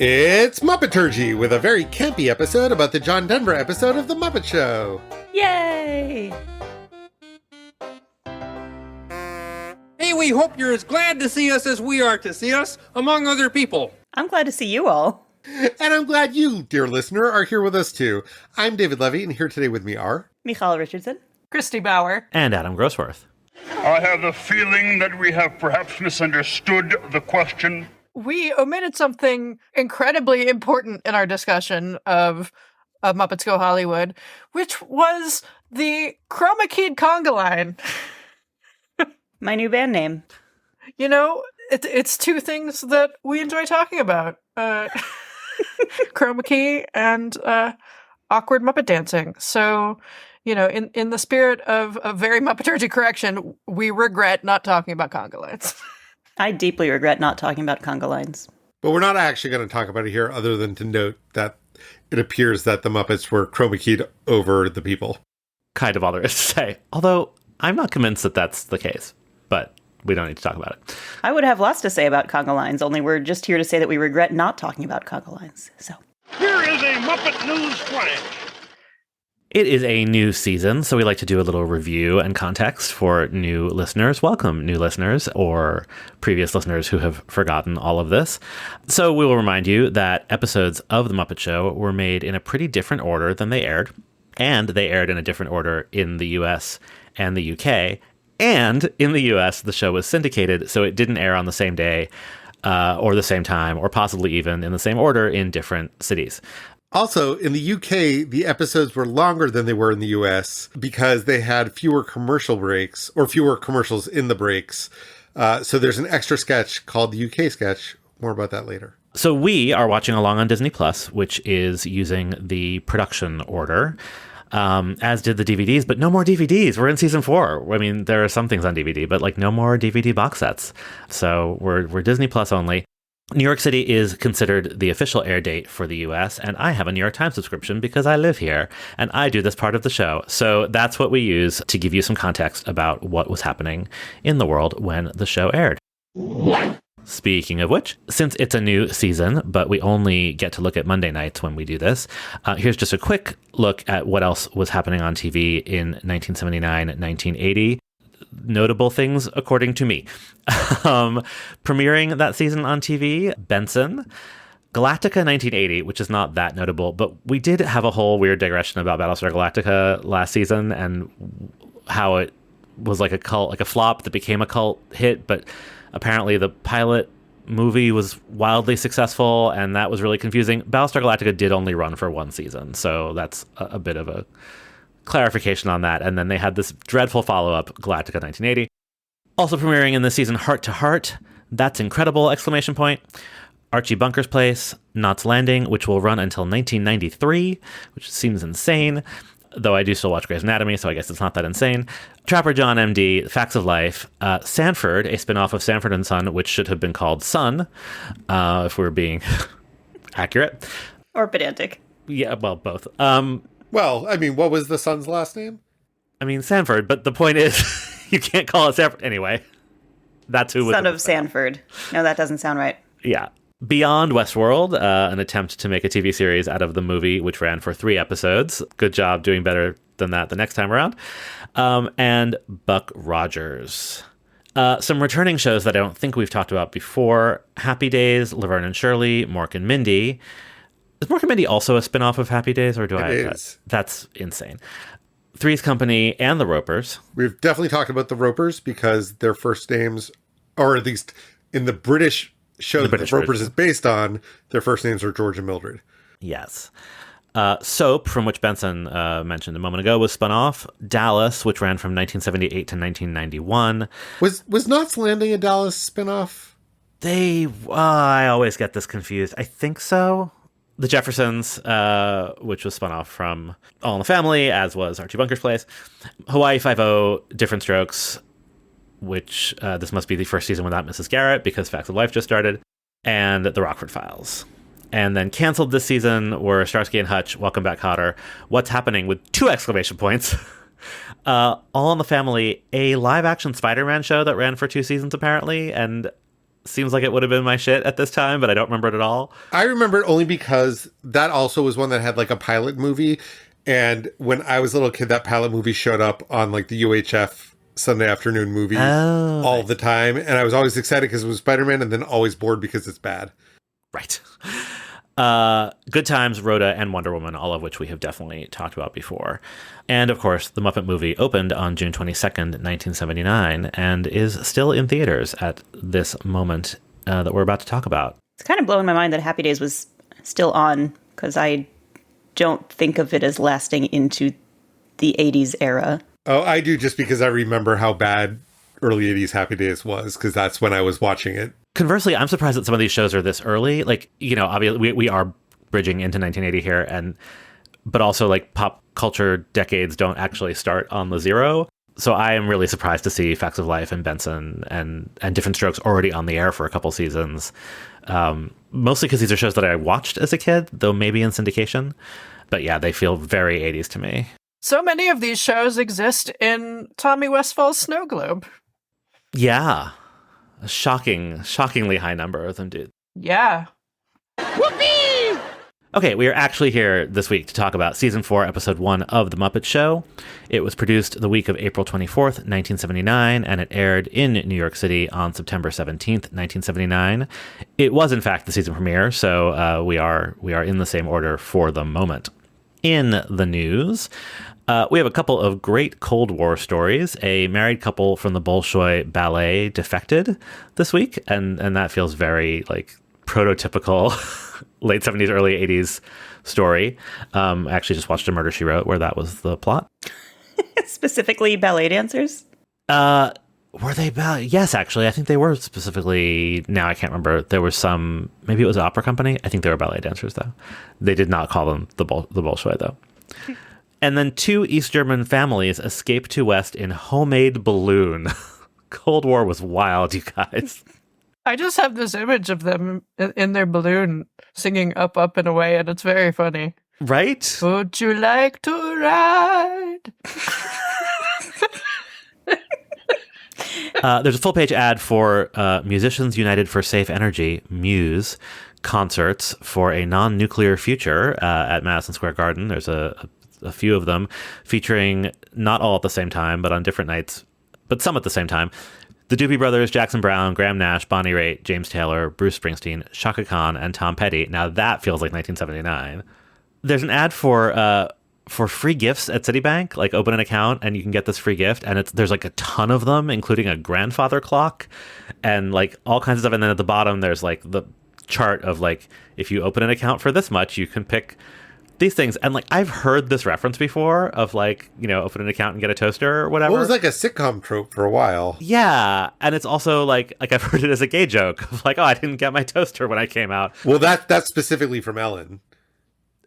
It's Muppeturgy with a very campy episode about the John Denver episode of The Muppet Show. Yay! Hey, we hope you're as glad to see us as we are to see us, among other people. I'm glad to see you all. And I'm glad you, dear listener, are here with us too. I'm David Levy, and here today with me are... Michal Richardson. Christy Bauer. And Adam Grossworth. I have the feeling that we have perhaps misunderstood the question. We omitted something incredibly important in our discussion of Muppets Go Hollywood, which was the Chroma Keyed Conga line. My new band name. You know, it's two things that we enjoy talking about. Chroma key and awkward Muppet dancing. So, you know, in the spirit of a very Muppeturgy correction, we regret not talking about conga lines. I deeply regret not talking about conga lines. But we're not actually going to talk about it here other than to note that it appears that the Muppets were chroma keyed over the people. Kind of all there is to say. Although, I'm not convinced that that's the case. But we don't need to talk about it. I would have lots to say about conga lines, only we're just here to say that we regret not talking about conga lines. So Here is a Muppet News Flash. It is a new season, so we like to do a little review and context for new listeners. Welcome, new listeners, or previous listeners who have forgotten all of this. So we will remind you that episodes of The Muppet Show were made in a pretty different order than they aired, and they aired in a different order in the US and the UK. And in the US, the show was syndicated, so it didn't air on the same day or the same time, or possibly even in the same order in different cities. Also, in the UK, the episodes were longer than they were in the US because they had fewer commercial breaks, or fewer commercials in the breaks. So there's an extra sketch called the UK sketch. More about that later. So we are watching along on Disney Plus, which is using the production order, as did the DVDs, but no more DVDs. We're in season 4. I mean, there are some things on DVD, but like no more DVD box sets. So we're Disney Plus only. New York City is considered the official air date for the US, and I have a New York Times subscription because I live here, and I do this part of the show. So that's what we use to give you some context about what was happening in the world when the show aired. Speaking of which, since it's a new season, but we only get to look at Monday nights when we do this, here's just a quick look at what else was happening on TV in 1979, 1980. Notable things, according to me. Premiering that season on TV, Benson. Galactica 1980, which is not that notable, but we did have a whole weird digression about Battlestar Galactica last season and how it was like a cult, like a flop that became a cult hit, but apparently the pilot movie was wildly successful, and that was really confusing. Battlestar Galactica did only run for one season, so that's a bit of a clarification on that. And then they had this dreadful follow-up, Galactica 1980. Also premiering in this season, Heart to Heart. That's incredible! Exclamation point. Archie Bunker's Place, Knots Landing, which will run until 1993, which seems insane. Though I do still watch Grey's Anatomy, so I guess it's not that insane. Trapper John MD, Facts of Life. Sanford, a spinoff of Sanford and Son, which should have been called Son, if we're being accurate. Or pedantic. Yeah, well, both. Well, I mean, what was the son's last name? I mean, Sanford, but the point is, you can't call it Sanford. Anyway, that's who was Son of Sanford. No, that doesn't sound right. Yeah. Beyond Westworld, an attempt to make a TV series out of the movie, which ran for 3 episodes. Good job doing better than that the next time around. And Buck Rogers. Some returning shows that I don't think we've talked about before. Happy Days, Laverne and Shirley, Mork and Mindy. Is Mork and Mindy also a spinoff of Happy Days, or do It is. That's insane. Three's Company and The Ropers. We've definitely talked about the Ropers because their first names, or at least in the British show that the Ropers is based on, their first names are George and Mildred. Yes. Soap, from which Benson mentioned a moment ago, was spun off. Dallas, which ran from 1978 to 1991. Was Knots Landing a Dallas spinoff? I always get this confused. I think so. The Jeffersons, which was spun off from All in the Family, as was Archie Bunker's Place. Hawaii Five-0, Different Strokes, which this must be the first season without Mrs. Garrett because Facts of Life just started. And The Rockford Files. And then canceled this season were Starsky and Hutch, Welcome Back, Kotter, What's Happening with 2 exclamation points. All in the Family, a live-action Spider-Man show that ran for 2 seasons apparently, and seems like it would have been my shit at this time, but I don't remember it at all. I remember it only because that also was one that had like a pilot movie. And when I was a little kid, that pilot movie showed up on like the UHF Sunday afternoon movie all the time. And I was always excited because it was Spider-Man, and then always bored because it's bad. Right. Good Times, Rhoda, and Wonder Woman, all of which we have definitely talked about before. And, of course, the Muppet movie opened on June 22nd, 1979, and is still in theaters at this moment that we're about to talk about. It's kind of blowing my mind that Happy Days was still on, because I don't think of it as lasting into the 80s era. Oh, I do, just because I remember how bad early 80s Happy Days was, because that's when I was watching it. Conversely, I'm surprised that some of these shows are this early. Like, you know, obviously we are bridging into 1980 here, but also like pop culture decades don't actually start on the zero. So I am really surprised to see Facts of Life and Benson and Different Strokes already on the air for a couple seasons. Mostly because these are shows that I watched as a kid, though maybe in syndication. But yeah, they feel very 80s to me. So many of these shows exist in Tommy Westfall's Snow Globe. Yeah. A shockingly high number of them, dude. Yeah. Whoopee! Okay, we are actually here this week to talk about Season 4, Episode 1 of The Muppet Show. It was produced the week of April 24th, 1979, and it aired in New York City on September 17th, 1979. It was, in fact, the season premiere, so we are in the same order for the moment. In the news, we have a couple of great Cold War stories. A married couple from the Bolshoi Ballet defected this week, and that feels very, like, prototypical late 70s, early 80s story. I actually just watched A Murder, She Wrote, where that was the plot. Specifically ballet dancers? Were they ballet? Yes, actually. I think they were specifically. Now I can't remember. There was some, maybe it was an opera company. I think they were ballet dancers, though. They did not call them the Bolshoi, though. And then 2 East German families escaped to West in homemade balloon. Cold War was wild, you guys. I just have this image of them in their balloon singing Up, Up, and Away, and it's very funny. Right? Would you like to ride? There's a full-page ad for Musicians United for Safe Energy, Muse, concerts for a non-nuclear future at Madison Square Garden. There's a few of them featuring not all at the same time, but on different nights, but some at the same time. The Doobie Brothers, Jackson Browne, Graham Nash, Bonnie Raitt, James Taylor, Bruce Springsteen, Chaka Khan, and Tom Petty. Now that feels like 1979. There's an ad for free gifts at Citibank, like open an account and you can get this free gift. And there's like a ton of them, including a grandfather clock and like all kinds of stuff. And then at the bottom, there's like the chart of like, if you open an account for this much, you can pick these things. And like, I've heard this reference before of like, you know, open an account and get a toaster or whatever. Well, it was like a sitcom trope for a while. Yeah. And it's also like I've heard it as a gay joke of like, oh, I didn't get my toaster when I came out. Well, that's specifically from Ellen.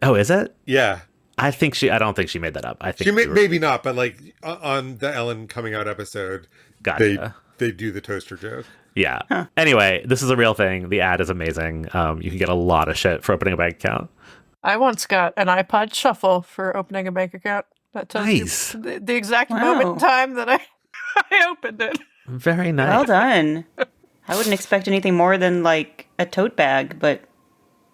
Oh, is it? Yeah. I don't think she made that up. I think maybe not, but like on the Ellen coming out episode, gotcha. they do the toaster joke. Yeah. Huh. Anyway, this is a real thing. The ad is amazing. You can get a lot of shit for opening a bank account. I once got an iPod Shuffle for opening a bank account. That tells nice. you the exact moment in time that I opened it. Very nice. Well done. I wouldn't expect anything more than like a tote bag, but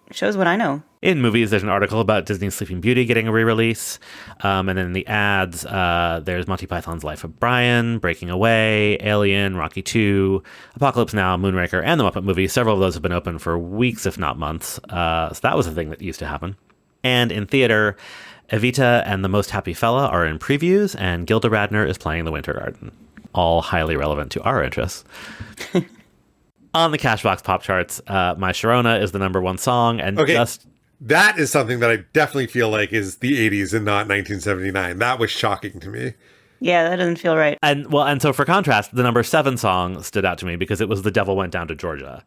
it shows what I know. In movies, there's an article about Disney's Sleeping Beauty getting a re-release. And then in the ads, there's Monty Python's Life of Brian, Breaking Away, Alien, Rocky II, Apocalypse Now, Moonraker, and the Muppet movie. Several of those have been open for weeks, if not months. So that was a thing that used to happen. And in theater, Evita and The Most Happy Fella are in previews, and Gilda Radner is playing the Winter Garden. All highly relevant to our interests. On the Cashbox Pop charts, My Sharona is the #1 song, and that is something that I definitely feel like is the 80s and not 1979. That was shocking to me. Yeah, that doesn't feel right. And so for contrast, the #7 song stood out to me because it was The Devil Went Down to Georgia.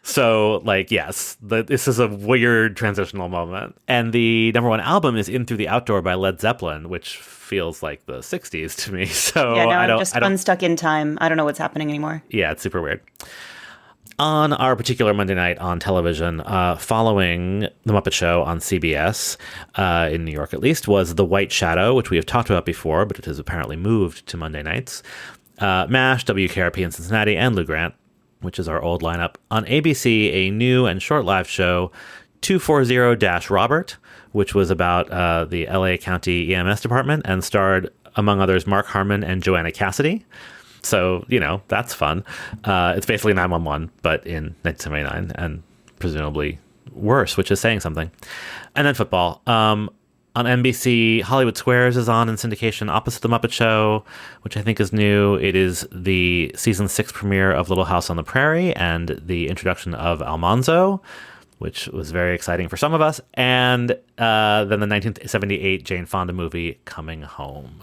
So, like, yes, this is a weird transitional moment. And the #1 album is In Through the Outdoor by Led Zeppelin, which feels like the 60s to me. So yeah, no, I'm just unstuck in time. I don't know what's happening anymore. Yeah, it's super weird. On our particular Monday night on television, following The Muppet Show on CBS, in New York at least, was The White Shadow, which we have talked about before, but it has apparently moved to Monday nights. MASH, WKRP in Cincinnati, and Lou Grant which is our old lineup. On ABC, a new and short-lived show, 240-Robert, which was about the LA County EMS department and starred, among others, Mark Harmon and Joanna Cassidy. So, that's fun. It's basically 911, but in 1979, and presumably worse, which is saying something. And then football. On NBC, Hollywood Squares is on in syndication opposite The Muppet Show, which I think is new. It is the season 6 premiere of Little House on the Prairie and the introduction of Almanzo, which was very exciting for some of us. And then the 1978 Jane Fonda movie, Coming Home.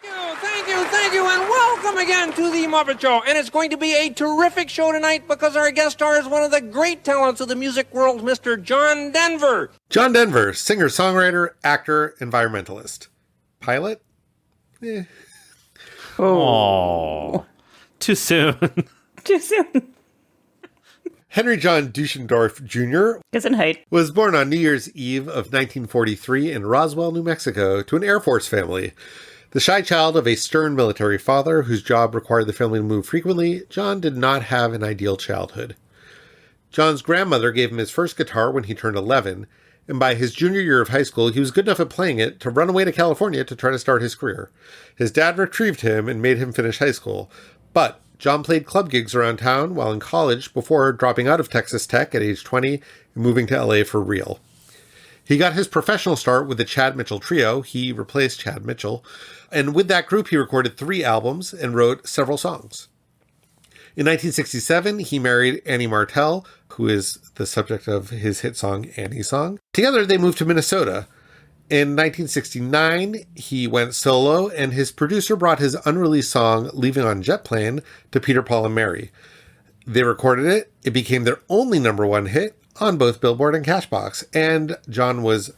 Thank you, and welcome again to the Muppet Show. And it's going to be a terrific show tonight because our guest star is one of the great talents of the music world, Mr. John Denver. John Denver, singer, songwriter, actor, environmentalist. Pilot? Oh, too soon. Too soon. Henry John Duschendorf Jr. Gesundheit. was born on New Year's Eve of 1943 in Roswell, New Mexico, to an Air Force family. The shy child of a stern military father whose job required the family to move frequently, John did not have an ideal childhood. John's grandmother gave him his first guitar when he turned 11, and by his junior year of high school, he was good enough at playing it to run away to California to try to start his career. His dad retrieved him and made him finish high school, but John played club gigs around town while in college before dropping out of Texas Tech at age 20 and moving to LA for real. He got his professional start with the Chad Mitchell Trio. He replaced Chad Mitchell. And with that group, he recorded 3 albums and wrote several songs. In 1967, he married Annie Martell, who is the subject of his hit song, Annie's Song. Together, they moved to Minnesota. In 1969, he went solo, and his producer brought his unreleased song, Leaving on Jet Plane, to Peter, Paul, and Mary. They recorded it. It became their only #1 hit on both Billboard and Cashbox, and John was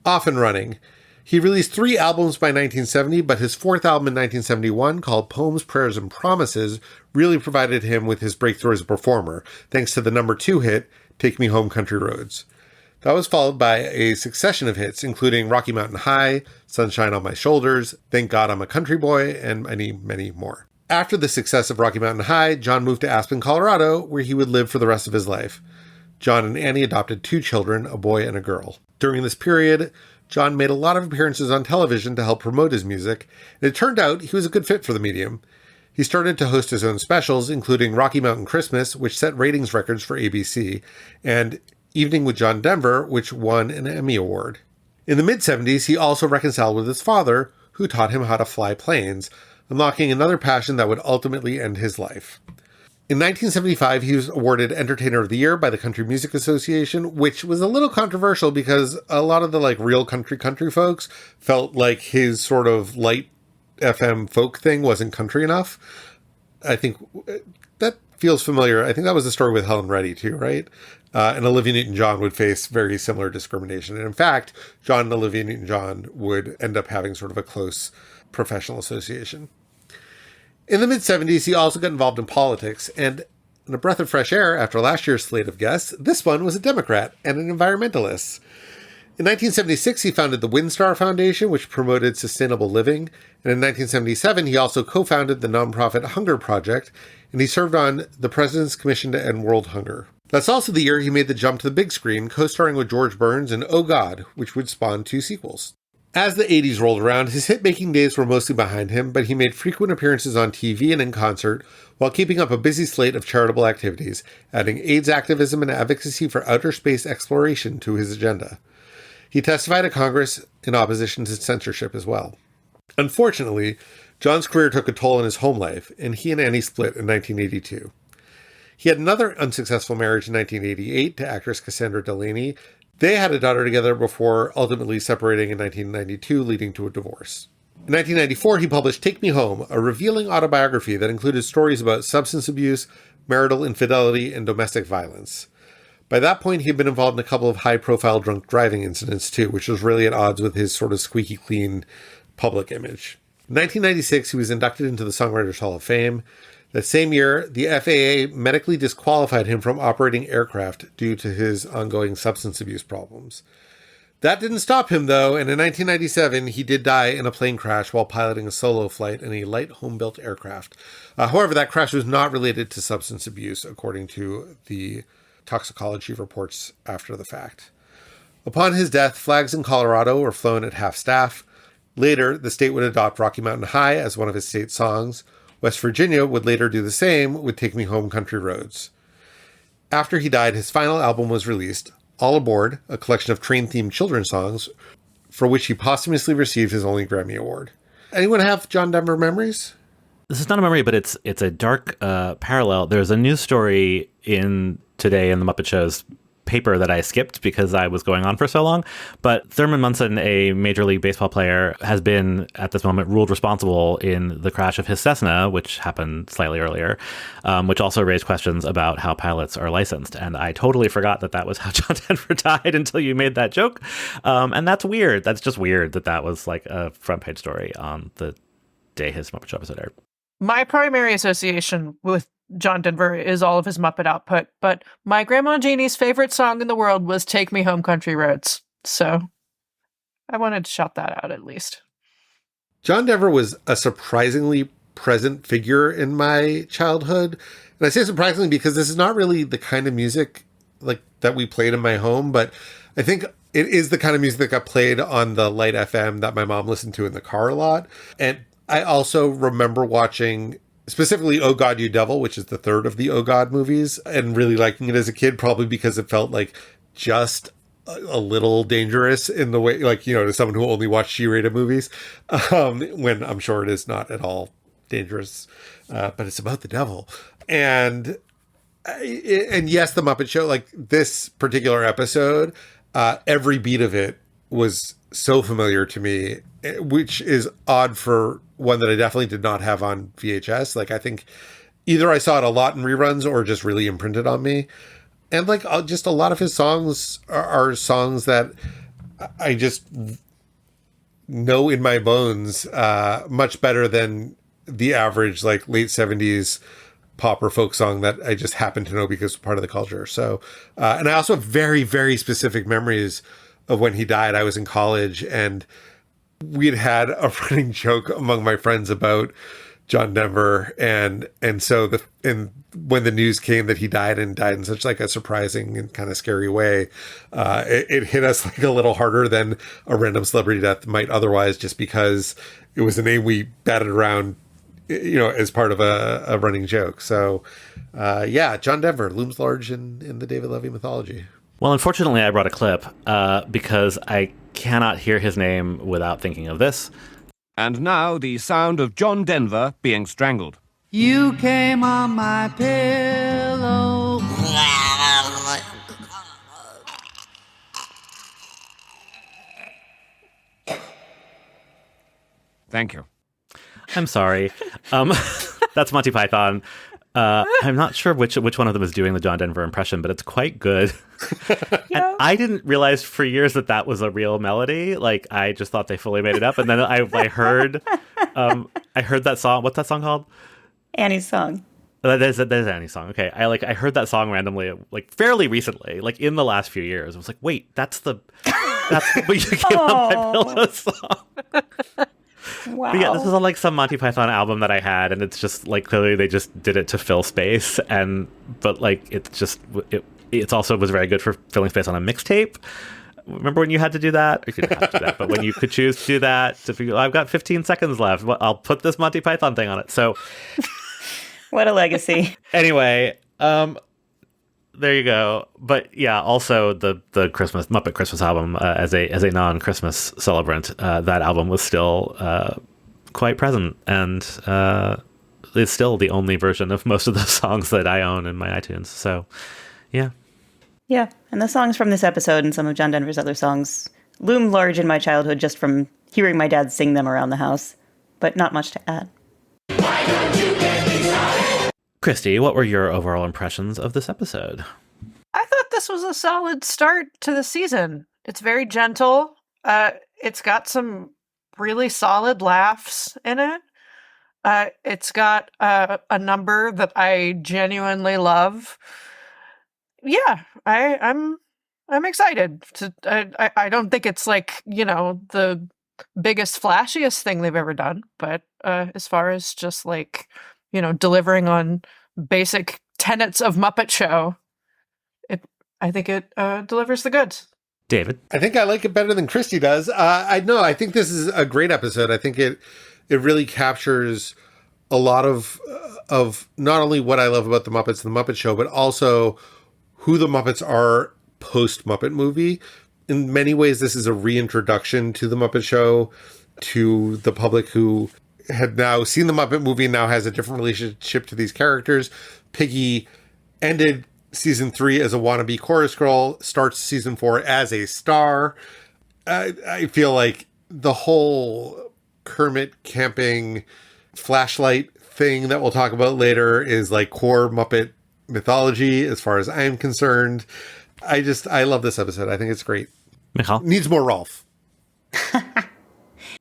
off and running. He released 3 albums by 1970, but his 4th album in 1971, called Poems, Prayers, and Promises, really provided him with his breakthrough as a performer, thanks to the #2 hit, Take Me Home, Country Roads. That was followed by a succession of hits, including Rocky Mountain High, Sunshine on My Shoulders, Thank God I'm a Country Boy, and many, many more. After the success of Rocky Mountain High, John moved to Aspen, Colorado, where he would live for the rest of his life. John and Annie adopted 2 children, a boy and a girl. During this period, John made a lot of appearances on television to help promote his music, and it turned out he was a good fit for the medium. He started to host his own specials, including Rocky Mountain Christmas, which set ratings records for ABC, and Evening with John Denver, which won an Emmy Award. In the mid-70s, he also reconciled with his father, who taught him how to fly planes, unlocking another passion that would ultimately end his life. In 1975, he was awarded Entertainer of the Year by the Country Music Association, which was a little controversial because a lot of the real country folks felt like his sort of light FM folk thing wasn't country enough. I think that feels familiar. I think that was the story with Helen Reddy too, right? And Olivia Newton-John would face very similar discrimination. And in fact, John and Olivia Newton-John would end up having sort of a close professional association. In the mid-70s, he also got involved in politics, and in a breath of fresh air after last year's slate of guests, this one was a Democrat and an environmentalist. In 1976, he founded the WinStar Foundation, which promoted sustainable living, and in 1977, he also co-founded the nonprofit Hunger Project, and he served on the President's Commission to End World Hunger. That's also the year he made the jump to the big screen, co-starring with George Burns in Oh God, which would spawn 2 sequels. As the 80s rolled around, his hit-making days were mostly behind him, but he made frequent appearances on TV and in concert while keeping up a busy slate of charitable activities, adding AIDS activism and advocacy for outer space exploration to his agenda. He testified at Congress in opposition to censorship as well. Unfortunately, John's career took a toll on his home life, and he and Annie split in 1982. He had another unsuccessful marriage in 1988 to actress Cassandra Delaney. They had a daughter together before ultimately separating in 1992, leading to a divorce. In 1994, he published Take Me Home, a revealing autobiography that included stories about substance abuse, marital infidelity, and domestic violence. By that point, he had been involved in a couple of high-profile drunk driving incidents, too, which was really at odds with his sort of squeaky clean public image. In 1996, he was inducted into the Songwriters Hall of Fame. That same year, the FAA medically disqualified him from operating aircraft due to his ongoing substance abuse problems. That didn't stop him, though, and in 1997, he did die in a plane crash while piloting a solo flight in a light home-built aircraft. However, that crash was not related to substance abuse, according to the toxicology reports after the fact. Upon his death, flags in Colorado were flown at half-staff. Later, the state would adopt Rocky Mountain High as one of his state songs. West Virginia would later do the same with Take Me Home Country Roads. After he died, his final album was released, All Aboard, a collection of train-themed children's songs, for which he posthumously received his only Grammy Award. Anyone have John Denver memories? This is not a memory, but it's a dark parallel. There's a news story in today in the Muppet Show's paper that I skipped because I was going on for so long. But Thurman Munson, a Major League Baseball player, has been at this moment ruled responsible in the crash of his Cessna, which happened slightly earlier, which also raised questions about how pilots are licensed. And I totally forgot that was how John Denver died until you made that joke. And that's weird. That's just weird that was like a front page story on the day his Muppet Show episode aired. My primary association with John Denver is all of his Muppet output, but my Grandma Jeannie's favorite song in the world was Take Me Home Country Roads. So I wanted to shout that out at least. John Denver was a surprisingly present figure in my childhood. And I say surprisingly because this is not really the kind of music like that we played in my home, but I think it is the kind of music that got played on the Light FM that my mom listened to in the car a lot. And I also remember watching specifically Oh God, You Devil, which is the third of the Oh God movies, and really liking it as a kid, probably because it felt like just a little dangerous in the way, like, to someone who only watched G-rated movies, when I'm sure it is not at all dangerous, but it's about the devil. And yes, the Muppet Show, like this particular episode, every beat of it was so familiar to me, which is odd for one that I definitely did not have on VHS. Like, I think either I saw it a lot in reruns or just really imprinted on me. And like, just a lot of his songs are songs that I just know in my bones much better than the average like late 70s pop or folk song that I just happen to know because it's part of the culture. So, and I also have very, very specific memories of when he died. I was in college and we had a running joke among my friends about John Denver. And so when the news came that he died and died in such like a surprising and kind of scary way, it hit us like a little harder than a random celebrity death might otherwise, just because it was a name we batted around, as part of a running joke. So, John Denver looms large in the David Levy mythology. Well, unfortunately, I brought a clip because I cannot hear his name without thinking of this. And now the sound of John Denver being strangled. You came on my pillow. Thank you. I'm sorry. That's Monty Python. I'm not sure which one of them is doing the John Denver impression, but it's quite good. And I didn't realize for years that was a real melody. Like, I just thought they fully made it up. And then I heard that song. What's that song called? Annie's Song. That is Annie's Song. Okay. I heard that song randomly, like fairly recently, like in the last few years. I was like, wait, that's what you came on my pillow song. Wow. But yeah, this is on like some Monty Python album that I had, and it's just like clearly they just did it to fill space, but like it also was very good for filling space on a mixtape. Remember when you had to do that? Or you didn't have to do that, but when you could choose to do that, I've got 15 seconds left. Well, I'll put this Monty Python thing on it. So, what a legacy. Anyway, there you go. But yeah, also the Muppet Christmas album, as a non-Christmas celebrant, that album was still quite present, and it's still the only version of most of the songs that I own in my iTunes. So, yeah. Yeah, and the songs from this episode and some of John Denver's other songs loom large in my childhood just from hearing my dad sing them around the house, but not much to add. Christy, what were your overall impressions of this episode? I thought this was a solid start to the season. It's very gentle. It's got some really solid laughs in it. It's got a number that I genuinely love. Yeah, I'm I'm excited. I don't think it's like, the biggest, flashiest thing they've ever done, but as far as just like, delivering on basic tenets of Muppet Show, I think it delivers the goods. David? I think I like it better than Christy does. I think this is a great episode. I think it really captures a lot of not only what I love about the Muppets and the Muppet Show, but also who the Muppets are post-Muppet movie. In many ways, this is a reintroduction to the Muppet Show to the public who had now seen the Muppet movie and now has a different relationship to these characters. Piggy ended season 3 as a wannabe chorus girl, starts season 4 as a star. I feel like the whole Kermit camping flashlight thing that we'll talk about later is like core Muppet mythology as far as I'm concerned. I love this episode. I think it's great. Michal? Needs more Rolf.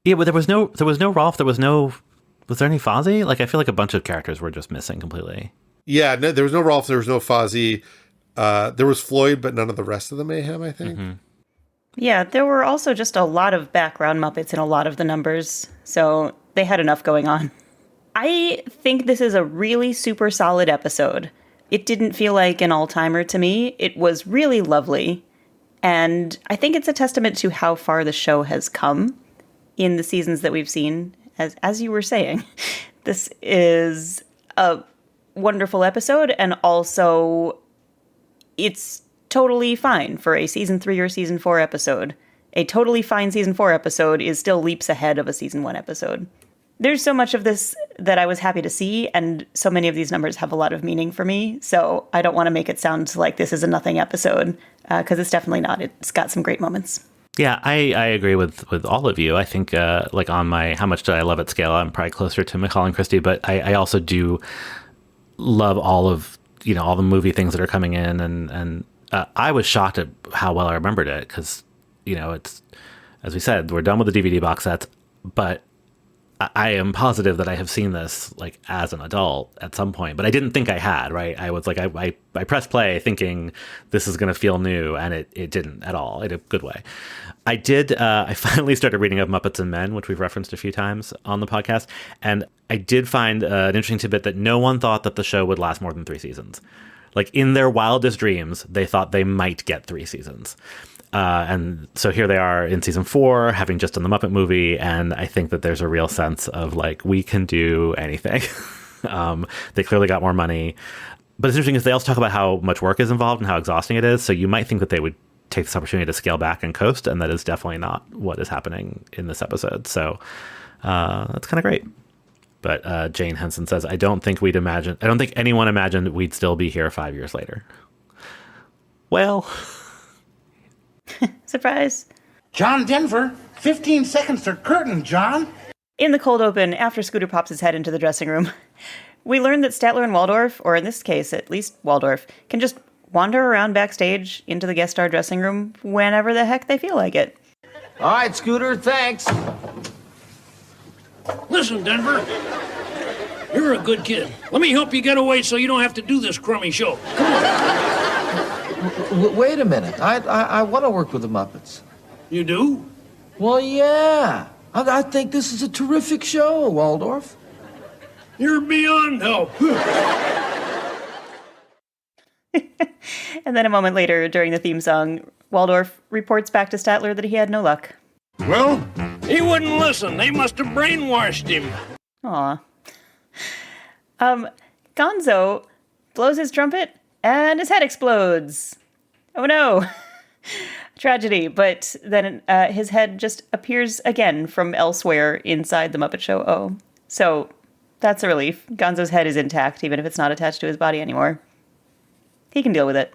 Yeah, but there was no Rolf. Was there any Fozzie? Like, I feel like a bunch of characters were just missing completely. Yeah, no, there was no Rolf. There was no Fozzie. There was Floyd, but none of the rest of the Mayhem, I think. Mm-hmm. Yeah, there were also just a lot of background Muppets in a lot of the numbers, so they had enough going on. I think this is a really super solid episode. It didn't feel like an all-timer to me. It was really lovely, and I think it's a testament to how far the show has come in the seasons that we've seen. As you were saying, this is a wonderful episode, and also it's totally fine for a season 3 or season 4 episode. A totally fine season 4 episode is still leaps ahead of a season 1 episode. There's so much of this that I was happy to see, and so many of these numbers have a lot of meaning for me, so I don't want to make it sound like this is a nothing episode, because it's definitely not. It's got some great moments. Yeah, I agree with all of you. I think like on my how much did I love it scale, I'm probably closer to Michal and Christy, but I also do love all of all the movie things that are coming in, and I was shocked at how well I remembered it because it's, as we said, we're done with the DVD box sets, but I am positive that I have seen this like as an adult at some point, but I didn't think I had, right? I was like, I pressed play thinking this is going to feel new, and it didn't at all in a good way. I finally started reading up Muppets and Men, which we've referenced a few times on the podcast. And I did find an interesting tidbit that no one thought that the show would last more than 3 seasons. Like in their wildest dreams, they thought they might get 3 seasons. And so here they are in season 4, having just done the Muppet movie. And I think that there's a real sense of like, we can do anything. They clearly got more money. But it's interesting is they also talk about how much work is involved and how exhausting it is. So you might think that they would take this opportunity to scale back and coast. And that is definitely not what is happening in this episode. So that's kind of great. But Jane Henson says, I don't think anyone imagined we'd still be here 5 years later. Well... Surprise. John Denver, 15 seconds to curtain, John. In the cold open, after Scooter pops his head into the dressing room, we learn that Statler and Waldorf, or in this case, at least Waldorf, can just wander around backstage into the guest star dressing room whenever the heck they feel like it. All right, Scooter, thanks. Listen, Denver, you're a good kid. Let me help you get away so you don't have to do this crummy show. Come on. Wait a minute. I want to work with the Muppets. You do? Well, yeah. I think this is a terrific show, Waldorf. You're beyond help. And then a moment later, during the theme song, Waldorf reports back to Statler that he had no luck. Well, he wouldn't listen. They must have brainwashed him. Aw. Gonzo blows his trumpet and his head explodes. Oh no. Tragedy. But then his head just appears again from elsewhere inside the Muppet Show O. So that's a relief. Gonzo's head is intact, even if it's not attached to his body anymore. He can deal with it.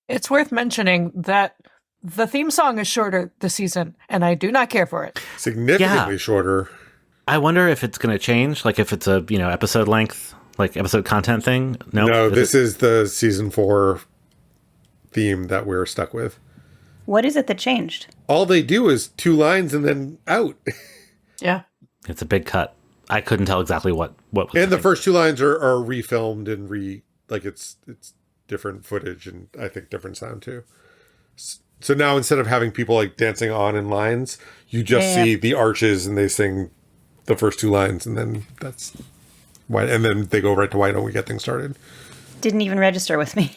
It's worth mentioning that the theme song is shorter this season, and I do not care for it. Significantly shorter. I wonder if it's going to change, like if it's a episode length, like episode content thing. No, this is the season 4 theme that we're stuck with. What is it that changed? All they do is 2 lines and then out. Yeah. It's a big cut. I couldn't tell exactly what was. And the first 2 lines are refilmed and it's different footage and I think different sound too. So now instead of having people like dancing on in lines, you just see the arches and they sing the first 2 lines, and then that's why. And then they go right to Why Don't We Get Things Started? Didn't even register with me.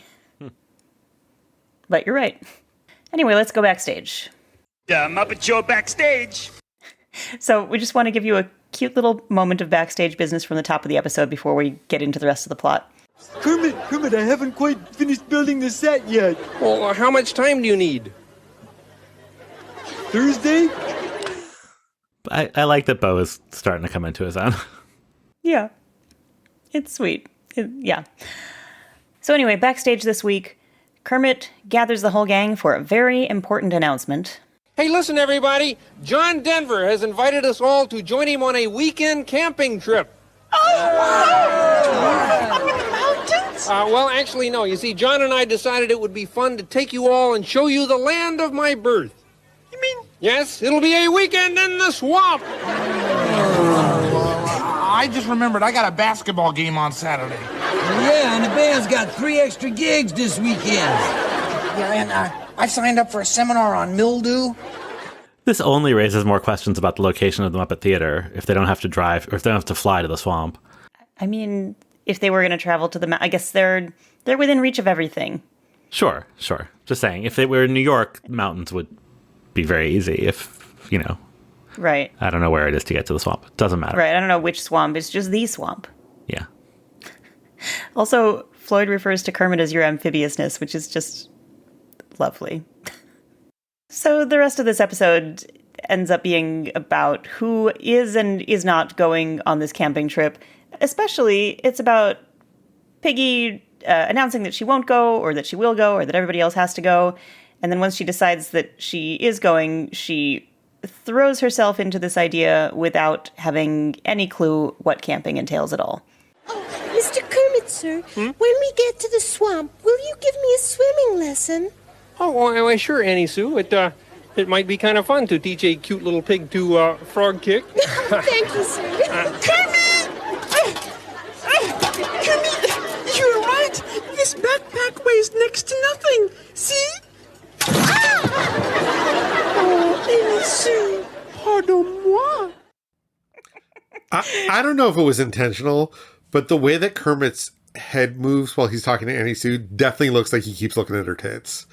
But you're right. Anyway, let's go backstage. Muppet Show backstage. So we just want to give you a cute little moment of backstage business from the top of the episode before we get into the rest of the plot. Kermit, I haven't quite finished building the set yet. Well, how much time do you need? Thursday? I like that Bo is starting to come into his own. Yeah. It's sweet. Yeah. So anyway, backstage this week, Kermit gathers the whole gang for a very important announcement. Hey, listen, everybody. John Denver has invited us all to join him on a weekend camping trip. Oh, wow! Up in the mountains? Well, actually, no. You see, John and I decided it would be fun to take you all and show you the land of my birth. You mean? Yes, it'll be a weekend in the swamp. I just remembered I got a basketball game on Saturday. Yeah, and the band's got 3 extra gigs this weekend. Yeah, and I signed up for a seminar on mildew. This only raises more questions about the location of the Muppet Theater if they don't have to drive, or if they don't have to fly to the swamp. I mean, if they were going to travel to the I guess they're within reach of everything. Sure. Just saying, if they were in New York, mountains would be very easy if, Right. I don't know where it is to get to the swamp. Doesn't matter. Right, I don't know which swamp. It's just the swamp. Yeah. Also, Floyd refers to Kermit as your amphibiousness, which is just lovely. So the rest of this episode ends up being about who is and is not going on this camping trip. Especially, it's about Piggy announcing that she won't go, or that she will go, or that everybody else has to go. And then once she decides that she is going, she throws herself into this idea without having any clue what camping entails at all. Oh, Mr. Kermit, sir, when we get to the swamp, will you give me a swimming lesson? Oh, well, sure, Annie Sue. It might be kind of fun to teach a cute little pig to frog kick. Thank you, sir. Kermit! Kermit, you're right. This backpack weighs next to nothing. See? Oh, Annie Sue, pardon-moi. I don't know if it was intentional, but the way that Kermit's head moves while he's talking to Annie Sue definitely looks like he keeps looking at her tits.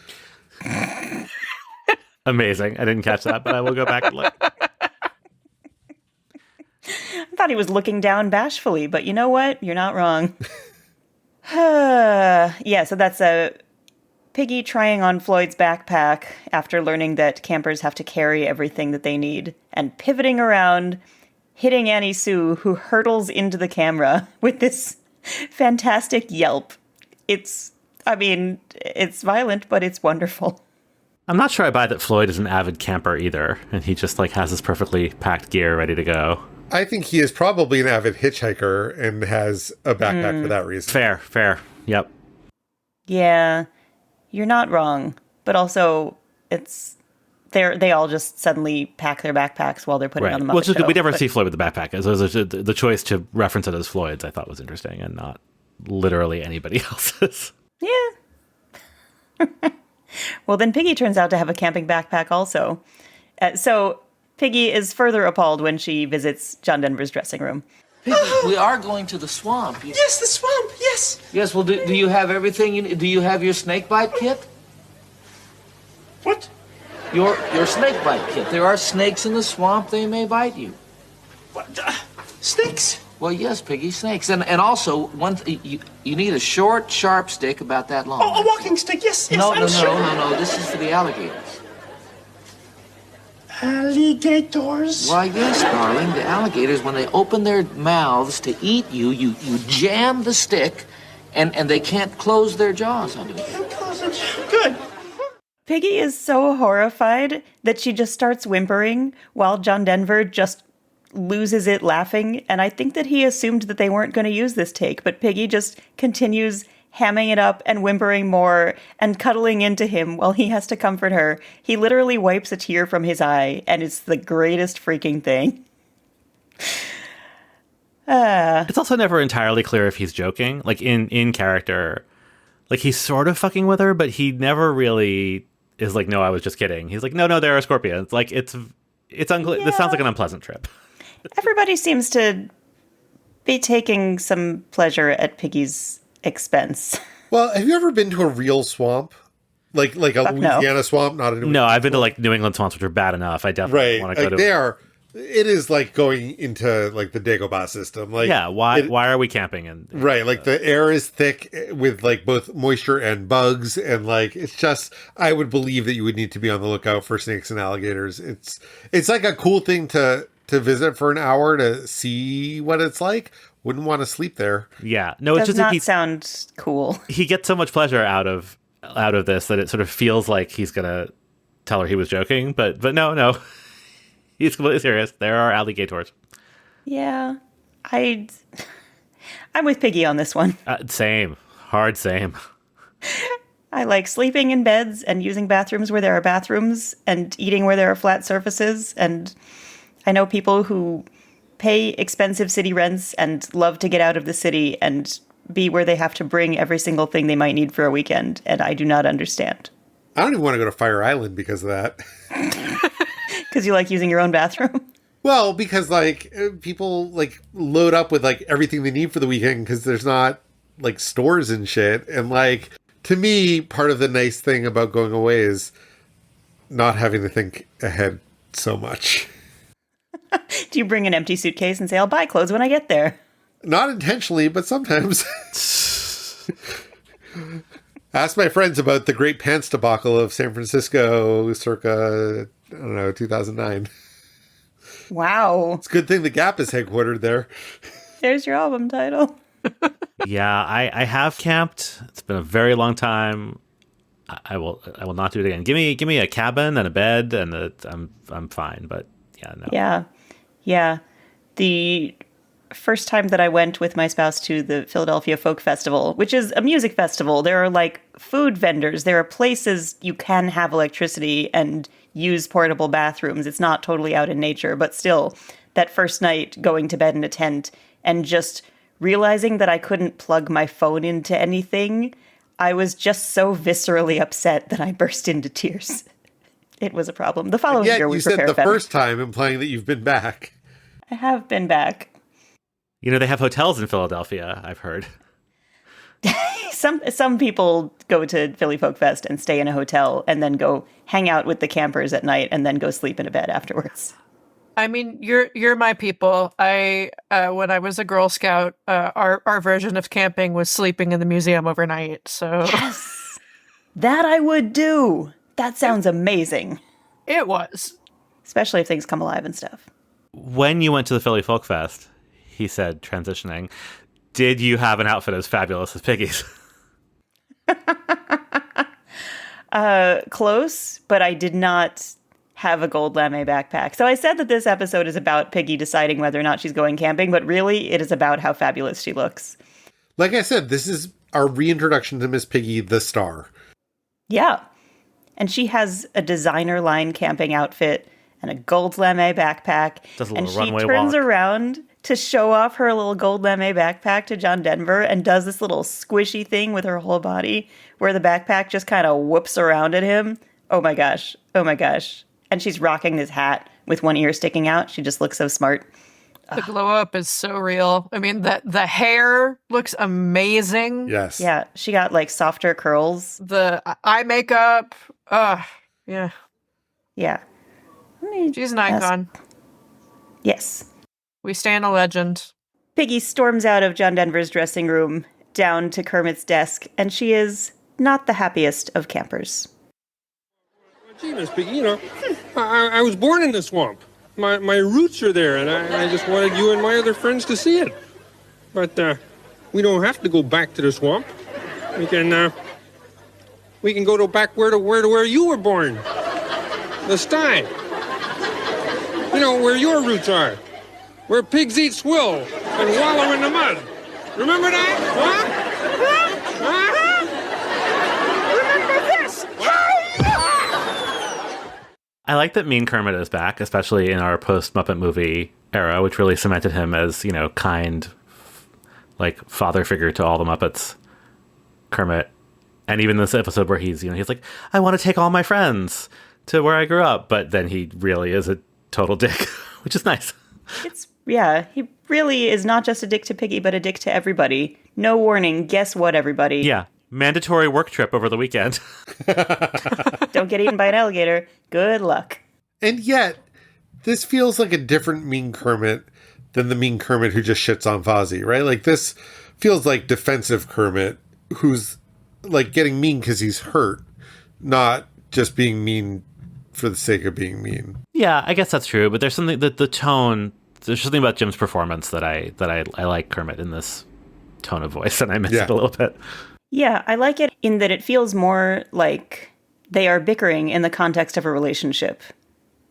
Amazing. I didn't catch that, but I will go back and look. I thought he was looking down bashfully, but you know what? You're not wrong. Yeah, so that's a Piggy trying on Floyd's backpack after learning that campers have to carry everything that they need, and pivoting around, hitting Annie Sue, who hurtles into the camera with this fantastic yelp. It's violent, but it's wonderful. I'm not sure I buy that Floyd is an avid camper either, and he just has his perfectly packed gear ready to go. I think he is probably an avid hitchhiker and has a backpack for that reason. Fair. Yep. Yeah, you're not wrong, but also they all just suddenly pack their backpacks while they're putting on the Muppet Show. We never see Floyd with the backpack. So the choice to reference it as Floyd's I thought was interesting, and not literally anybody else's. Yeah. Well, then Piggy turns out to have a camping backpack also. So Piggy is further appalled when she visits John Denver's dressing room. Piggy, we are going to the swamp. Yes, the swamp, yes. Yes, well, do you have everything? Do you have your snake bite kit? What? Your snake bite kit. There are snakes in the swamp. They may bite you. What? Snakes? Well, yes, Piggy, snakes. And also, you need a short, sharp stick about that long. Oh, a walking stick, yes, No. sure. This is for the alligators. Alligators? Why, yes, darling. The alligators, when they open their mouths to eat you, you jam the stick, and they can't close their jaws on you. Good. Piggy is so horrified that she just starts whimpering while John Denver just loses it laughing. And I think that he assumed that they weren't going to use this take, but Piggy just continues hamming it up and whimpering more and cuddling into him while he has to comfort her. He literally wipes a tear from his eye, and it's the greatest freaking thing. It's also never entirely clear if he's joking. In character, he's sort of fucking with her, but he never really is like, no, I was just kidding. He's like, no, there are scorpions. Like, this sounds like an unpleasant trip. Everybody seems to be taking some pleasure at Piggy's expense. Well, have you ever been to a real swamp? Like a Louisiana swamp? Not a New England No, I've been to swamp. like New England swamps, which are bad enough. I definitely want to go to. They are. It is like going into like the Dagobah system. Like, yeah, why are we camping? Right, like the air is thick with like both moisture and bugs, and like it's just. I would believe that you would need to be on the lookout for snakes and alligators. It's like a cool thing to visit for an hour to see what it's like. Wouldn't want to sleep there. Yeah, no, it's does just not like sound cool. He gets so much pleasure out of this that it sort of feels like he's gonna tell her he was joking, but no, he's completely serious. There are alligators. Yeah, I'm with Piggy on this one. Same. I like sleeping in beds and using bathrooms where there are bathrooms and eating where there are flat surfaces. And I know people who pay expensive city rents and love to get out of the city and be where they have to bring every single thing they might need for a weekend. And I do not understand. I don't even want to go to Fire Island because of that. Because you like using your own bathroom? Well, because like people like load up with like everything they need for the weekend because there's not like stores and shit. And like, to me, part of the nice thing about going away is not having to think ahead so much. Do you bring an empty suitcase and say, I'll buy clothes when I get there? Not intentionally, but sometimes. Ask my friends about the Great Pants debacle of San Francisco circa, 2009. Wow. It's a good thing the Gap is headquartered there. There's your album title. Yeah, I have camped. It's been a very long time. I will not do it again. Give me a cabin and a bed and I'm fine, but yeah, no. Yeah. The first time that I went with my spouse to the Philadelphia Folk Festival, which is a music festival, there are like food vendors. There are places you can have electricity and use portable bathrooms. It's not totally out in nature, but still, that first night going to bed in a tent and just realizing that I couldn't plug my phone into anything, I was just so viscerally upset that I burst into tears. It was a problem. The following year we prepared you said the better. first time, implying that you've been back. I have been back. You know, they have hotels in Philadelphia, I've heard. Some people go to Philly Folk Fest and stay in a hotel and then go hang out with the campers at night and then go sleep in a bed afterwards. I mean, you're my people. When I was a Girl Scout, our version of camping was sleeping in the museum overnight. So yes, that I would do. That sounds amazing. It was, especially if things come alive and stuff. When you went to the Philly Folk Fest, he said, transitioning, did you have an outfit as fabulous as Piggy's? Close, but I did not have a gold lame backpack. So I said that this episode is about Piggy deciding whether or not she's going camping, but really it is about how fabulous she looks. Like I said, this is our reintroduction to Miss Piggy, the star. Yeah. And she has a designer line camping outfit and a gold lame backpack. And she turns around to show off her little gold lame backpack to John Denver and does this little squishy thing with her whole body where the backpack just kind of whoops around at him. Oh my gosh. And she's rocking this hat with one ear sticking out. She just looks so smart. The glow up is so real. I mean, the hair looks amazing. Yes. Yeah. She got like softer curls. The eye makeup. Yeah. Yeah. She's an icon. Yes. We stand a legend. Piggy storms out of John Denver's dressing room down to Kermit's desk, and she is not the happiest of campers. Gee, Miss Piggy, I was born in the swamp. My roots are there, and I just wanted you and my other friends to see it. But we don't have to go back to the swamp. We can go back where you were born. The sty. Where your roots are. Where pigs eat swill and wallow in the mud. Remember that? Remember this? I like that Mean Kermit is back, especially in our post-Muppet movie era, which really cemented him as, kind, like, father figure to all the Muppets. Kermit And even this episode where he's like, I want to take all my friends to where I grew up. But then he really is a total dick, which is nice. He really is not just a dick to Piggy, but a dick to everybody. No warning. Guess what, everybody? Yeah. Mandatory work trip over the weekend. Don't get eaten by an alligator. Good luck. And yet, this feels like a different Mean Kermit than the Mean Kermit who just shits on Fozzie, right? Like, this feels like defensive Kermit who's, like, getting mean because he's hurt, not just being mean for the sake of being mean. Yeah, I guess that's true. But there's something that the tone, there's something about Jim's performance that I like Kermit in this tone of voice, and I miss it a little bit. Yeah, I like it in that it feels more like they are bickering in the context of a relationship.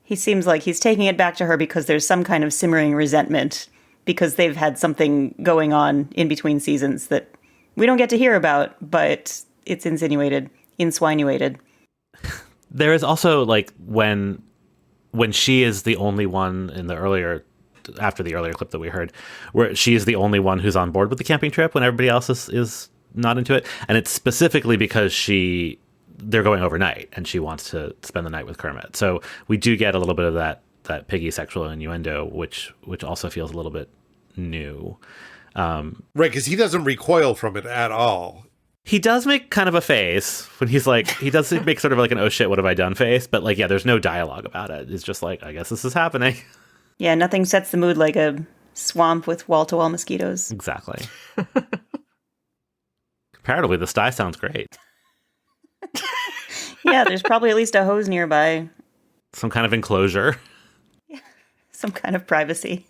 He seems like he's taking it back to her because there's some kind of simmering resentment because they've had something going on in between seasons that we don't get to hear about, but it's insinuated. There is also, like, when she is the only one in after the earlier clip that we heard, where she is the only one who's on board with the camping trip when everybody else is not into it. And it's specifically because they're going overnight and she wants to spend the night with Kermit. So we do get a little bit of that Piggy sexual innuendo, which also feels a little bit new. Right, because he doesn't recoil from it at all. He does make kind of a face when he's like, he does make sort of like an oh shit, what have I done face? But like, yeah, there's no dialogue about it. It's just like, I guess this is happening. Yeah, nothing sets the mood like a swamp with wall-to-wall mosquitoes. Exactly. Comparatively, the sty sounds great. Yeah, there's probably at least a hose nearby. Some kind of enclosure. Yeah, some kind of privacy.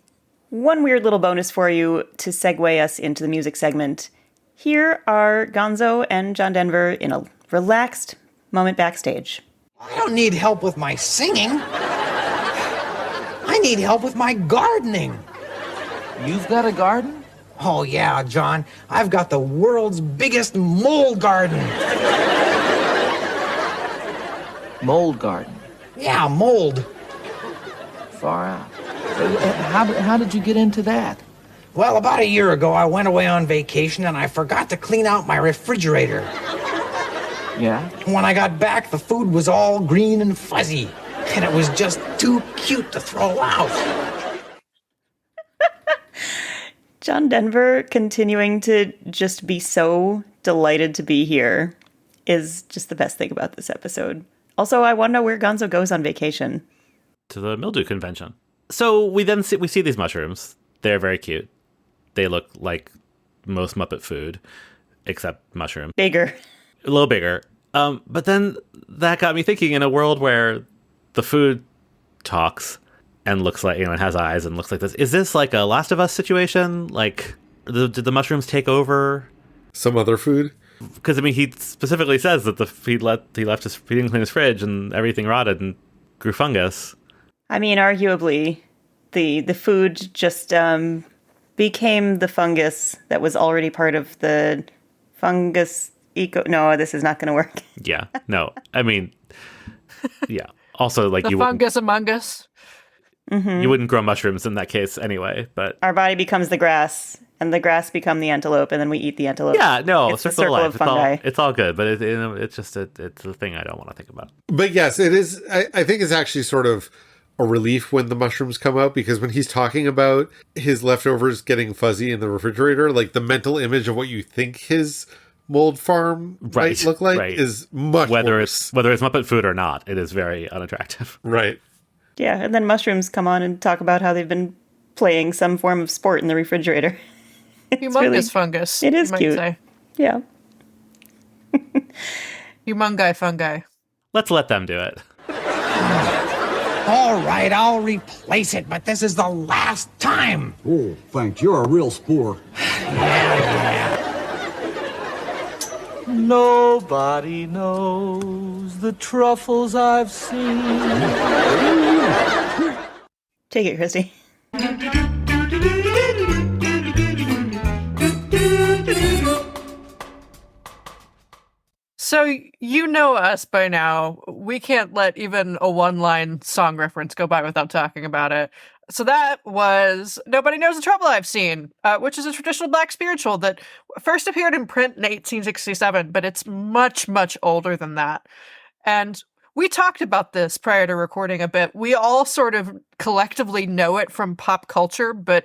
One weird little bonus for you to segue us into the music segment. Here are Gonzo and John Denver in a relaxed moment backstage. I don't need help with my singing. I need help with my gardening. You've got a garden? Oh, yeah, John. I've got the world's biggest mold garden. Mold garden? Yeah, mold. Far out. How did you get into that? Well, about a year ago, I went away on vacation and I forgot to clean out my refrigerator. Yeah? When I got back, the food was all green and fuzzy, and it was just too cute to throw out. John Denver continuing to just be so delighted to be here is just the best thing about this episode. Also, I want to know where Gonzo goes on vacation. To the mildew convention. So we see these mushrooms. They're very cute. They look like most Muppet food, except mushroom. Bigger. A little bigger. But then that got me thinking, in a world where the food talks and looks like, it has eyes and looks like this. Is this like a Last of Us situation? Like, did the mushrooms take over some other food? Because, I mean, he specifically says that he didn't clean his fridge and everything rotted and grew fungus. I mean, arguably, the food just became the fungus that was already part of the fungus No, this is not going to work. Yeah, no. I mean, yeah. Also, like, the fungus among us. Mm-hmm. You wouldn't grow mushrooms in that case anyway, but our body becomes the grass, and the grass become the antelope, and then we eat the antelope. Yeah, no, it's the circle of fungi. fungi. It's all good, but it's just it's a thing I don't want to think about. But yes, it is. I think it's actually sort of a relief when the mushrooms come out, because when he's talking about his leftovers getting fuzzy in the refrigerator, like the mental image of what you think his mold farm might look like is much worse. Whether it's Muppet food or not, it is very unattractive. Right. Yeah, and then mushrooms come on and talk about how they've been playing some form of sport in the refrigerator. Humongous fungus. It is you cute. Might say. Yeah. Humungi fungi. Let's let them do it. All right, I'll replace it, but this is the last time. Oh, thanks. You're a real sport. Nobody knows the truffles I've seen. Take it, Christy. So you know us by now. We can't let even a one-line song reference go by without talking about it. So that was Nobody Knows the Trouble I've Seen, which is a traditional black spiritual that first appeared in print in 1867, but it's much, much older than that. And we talked about this prior to recording a bit. We all sort of collectively know it from pop culture, but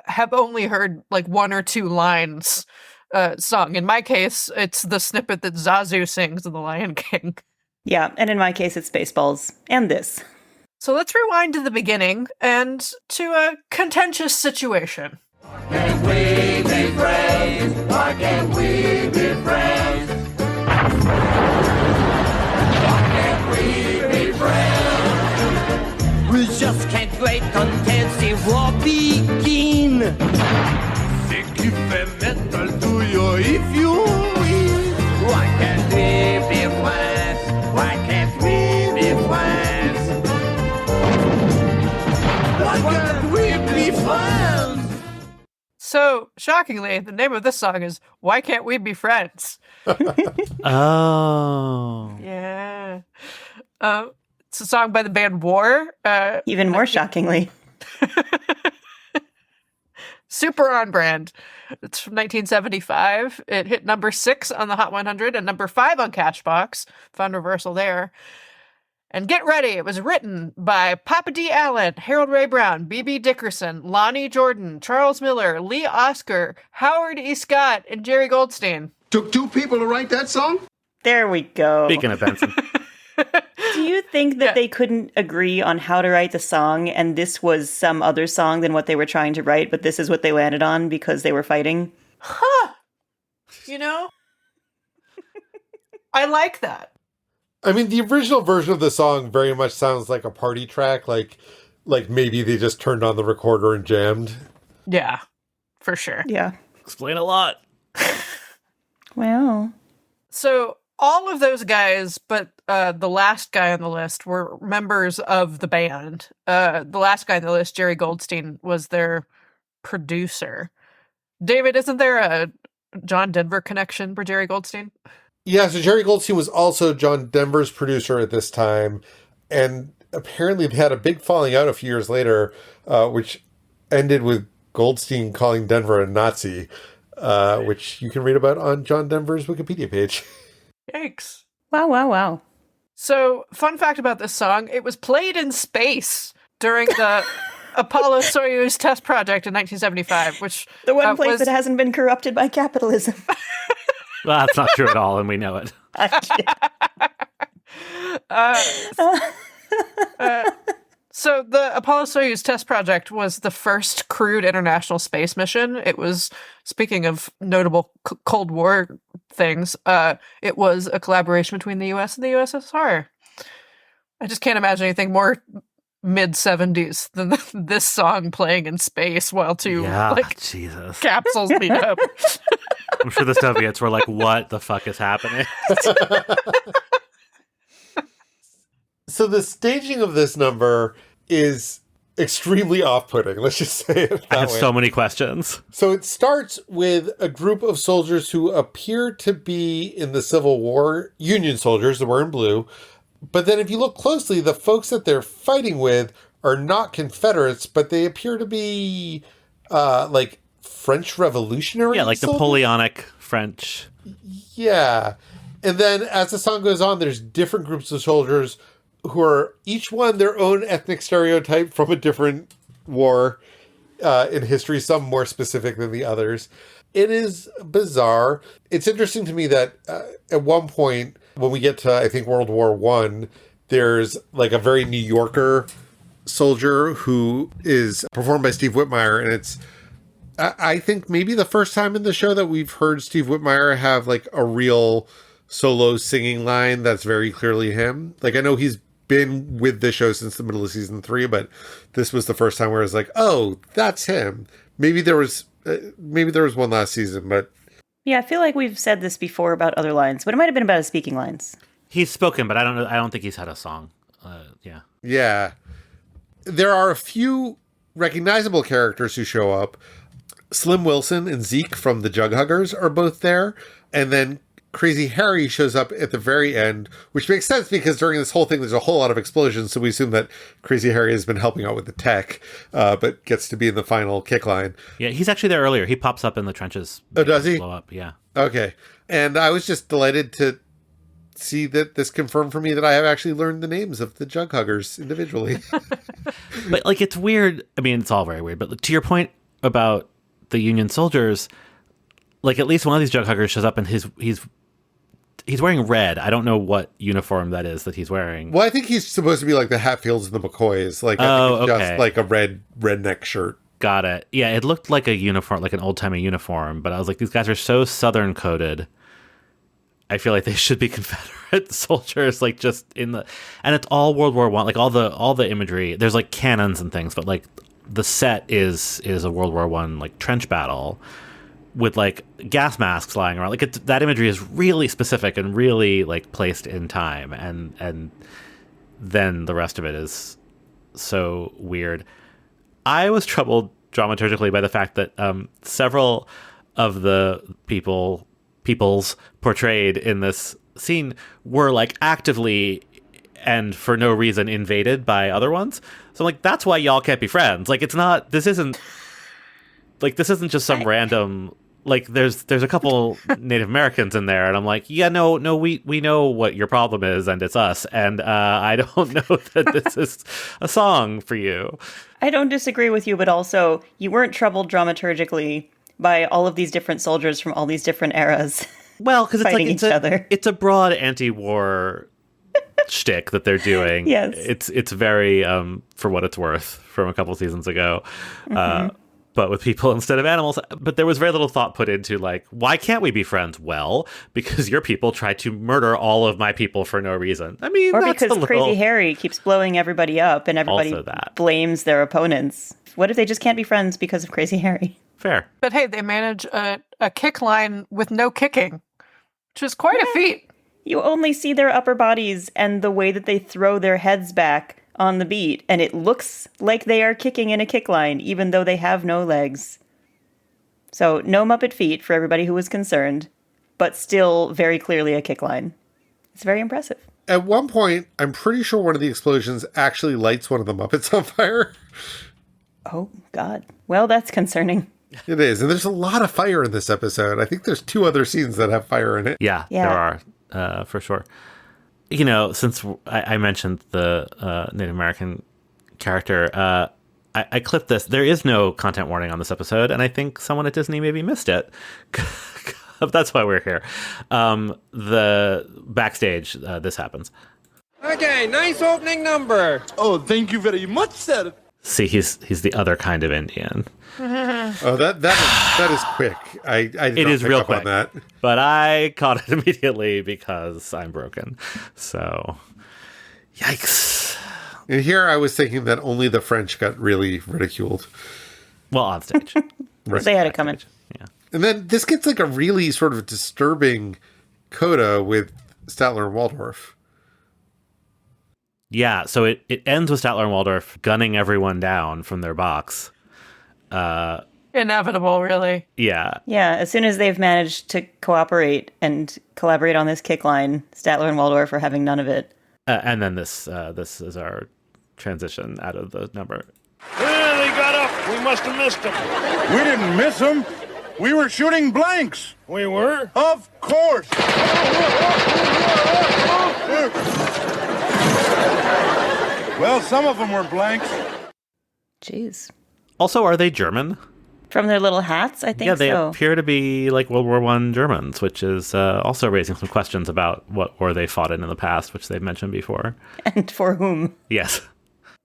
have only heard like one or two lines sung. In my case, it's the snippet that Zazu sings in The Lion King. Yeah, and in my case, it's Spaceballs. And this. So let's rewind to the beginning and to a contentious situation. Can we be friends? Why can't we be friends? Why can't we be friends? We just can't wait until the war begin. Think if metal to you if you will. Why can't we be friends? Why can't we be friends? Why can't we be friends? So, shockingly, the name of this song is Why Can't We Be Friends? Oh. Yeah. It's a song by the band War. Even more shockingly. Super on brand. It's from 1975. It hit number 6 on the Hot 100 and number 5 on Catchbox. Fun reversal there. And get ready, it was written by Papa D. Allen, Harold Ray Brown, B.B. Dickerson, Lonnie Jordan, Charles Miller, Lee Oscar, Howard E. Scott, and Jerry Goldstein. Took 2 people to write that song? There we go. Speaking of Benson. Do you think that they couldn't agree on how to write the song and this was some other song than what they were trying to write, but this is what they landed on because they were fighting? Huh. You know? I like that. I mean, the original version of the song very much sounds like a party track, like maybe they just turned on the recorder and jammed. Yeah, for sure. Yeah. Explain a lot. Well. So all of those guys, but the last guy on the list were members of the band. The last guy on the list, Jerry Goldstein, was their producer. David, isn't there a John Denver connection for Jerry Goldstein? Yeah, so Jerry Goldstein was also John Denver's producer at this time, and apparently they had a big falling out a few years later, which ended with Goldstein calling Denver a Nazi, which you can read about on John Denver's Wikipedia page. Yikes. Wow. So, fun fact about this song, it was played in space during the Apollo-Soyuz test project in 1975, which... The one place that hasn't been corrupted by capitalism. Well, that's not true at all, and we know it. So the Apollo-Soyuz test project was the first crewed international space mission. It was, speaking of notable Cold War things, it was a collaboration between the US and the USSR. I just can't imagine anything more mid-70s than this song playing in space while Jesus. Capsules meet up. I'm sure the Soviets were like, what the fuck is happening? So the staging of this number is extremely off-putting. Let's just say it that way. I have so many questions. So it starts with a group of soldiers who appear to be in the Civil War, Union soldiers that were in blue. But then if you look closely, the folks that they're fighting with are not Confederates, but they appear to be like French Revolutionary Yeah, like soldiers? Napoleonic French. Yeah. And then as the song goes on, there's different groups of soldiers who are each one their own ethnic stereotype from a different war in history, some more specific than the others. It is bizarre. It's interesting to me that at one point, when we get to, I think, World War I, there's like a very New Yorker soldier who is performed by Steve Whitmire, and it's, I think, maybe the first time in the show that we've heard Steve Whitmire have like a real solo singing line that's very clearly him. Like, I know he's been with the show since the middle of season 3, but this was the first time where I was like, oh, that's him. Maybe there was one last season, but yeah, I feel like we've said this before about other lines, but it might have been about his speaking lines. He's spoken, but I don't know. I don't think he's had a song. Yeah. There are a few recognizable characters who show up. Slim Wilson and Zeke from the Jug Huggers are both there. And then Crazy Harry shows up at the very end, which makes sense because during this whole thing, there's a whole lot of explosions. So we assume that Crazy Harry has been helping out with the tech, but gets to be in the final kick line. Yeah, he's actually there earlier. He pops up in the trenches. Oh, does he? Blow up, yeah. Okay. And I was just delighted to see that this confirmed for me that I have actually learned the names of the Jug Huggers individually. But like, it's weird. I mean, it's all very weird. But to your point about the Union soldiers, like at least one of these Jug Huggers shows up and he's wearing red. I don't know what uniform that is that he's wearing. Well, I think he's supposed to be like the Hatfields and the McCoys. Like, I think it's just like a redneck shirt. Got it. Yeah, it looked like a uniform, like an old-timey uniform. But I was like, these guys are so Southern coded. I feel like they should be Confederate soldiers, like just in the, and it's all World War I. Like all the imagery. There's like cannons and things, but like the set is a World War I like trench battle with like gas masks lying around. Like that imagery is really specific and really like placed in time, and then the rest of it is so weird. I was troubled dramaturgically by the fact that several of the peoples portrayed in this scene were like actively and for no reason invaded by other ones. So I'm like, that's why y'all can't be friends. Like, this isn't just some random, like there's a couple Native Americans in there, and I'm like, yeah, no, we know what your problem is, and it's us, and I don't know that this is a song for you. I don't disagree with you, but also you weren't troubled dramaturgically by all of these different soldiers from all these different eras. Well, because fighting each other. It's a broad anti-war shtick that they're doing. Yes, it's very for what it's worth from a couple seasons ago. Mm-hmm. But with people instead of animals. But there was very little thought put into, like, why can't we be friends? Well, because your people tried to murder all of my people for no reason. I mean, or that's because Crazy Harry keeps blowing everybody up and everybody blames their opponents. What if they just can't be friends because of Crazy Harry? Fair. But hey, they manage a kick line with no kicking, which is quite a feat. You only see their upper bodies and the way that they throw their heads back on the beat, and it looks like they are kicking in a kick line, even though they have no legs. So, no Muppet feet for everybody who was concerned, but still very clearly a kick line. It's very impressive. At one point, I'm pretty sure one of the explosions actually lights one of the Muppets on fire. Oh, God. Well, that's concerning. It is, and there's a lot of fire in this episode. I think there's 2 other scenes that have fire in it. Yeah. There are, for sure. You know, since I mentioned the Native American character, I clipped this. There is no content warning on this episode, and I think someone at Disney maybe missed it. That's why we're here. The backstage, this happens. Okay, nice opening number. Oh, thank you very much, sir. See, he's the other kind of Indian. Oh, that is quick. I did it not is pick real up quick on that. But I caught it immediately because I'm broken. So, yikes! And here I was thinking that only the French got really ridiculed. Well, on stage, right. They had it coming. Yeah, and then this gets like a really sort of disturbing coda with Statler and Waldorf. Yeah, so it ends with Statler and Waldorf gunning everyone down from their box. Inevitable, really. Yeah. Yeah, as soon as they've managed to cooperate and collaborate on this kick line, Statler and Waldorf are having none of it. And then this is our transition out of the number. Yeah, they got up. We must have missed them. We didn't miss them. We were shooting blanks. We were? Of course. Well, some of them were blanks. Jeez. Also, are they German? From their little hats, I think so. Yeah, they appear to be like World War I Germans, which is also raising some questions about what war they fought in the past, which they've mentioned before. And for whom? Yes.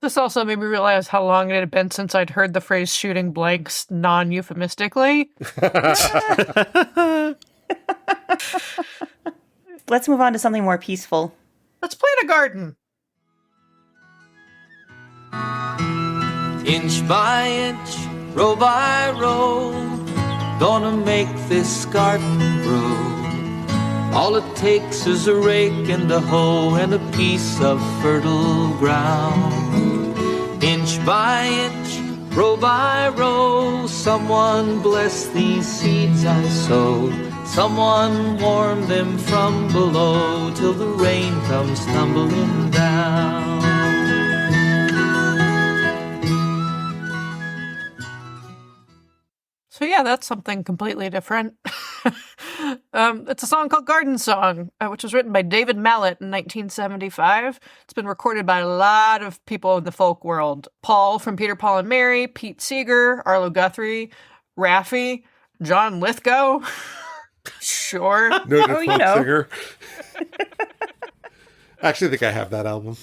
This also made me realize how long it had been since I'd heard the phrase shooting blanks non-euphemistically. Let's move on to something more peaceful. Let's plant a garden. Inch by inch, row by row, gonna make this garden grow. All it takes is a rake and a hoe and a piece of fertile ground. Inch by inch, row by row, someone bless these seeds I sowed. Someone warm them from below till the rain comes tumbling down. So yeah, that's something completely different. It's a song called Garden Song, which was written by David Mallet in 1975. It's been recorded by a lot of people in the folk world. Paul from Peter, Paul and Mary, Pete Seeger, Arlo Guthrie, Raffi, John Lithgow. Sure. Noted folk singer. Actually, I think I have that album.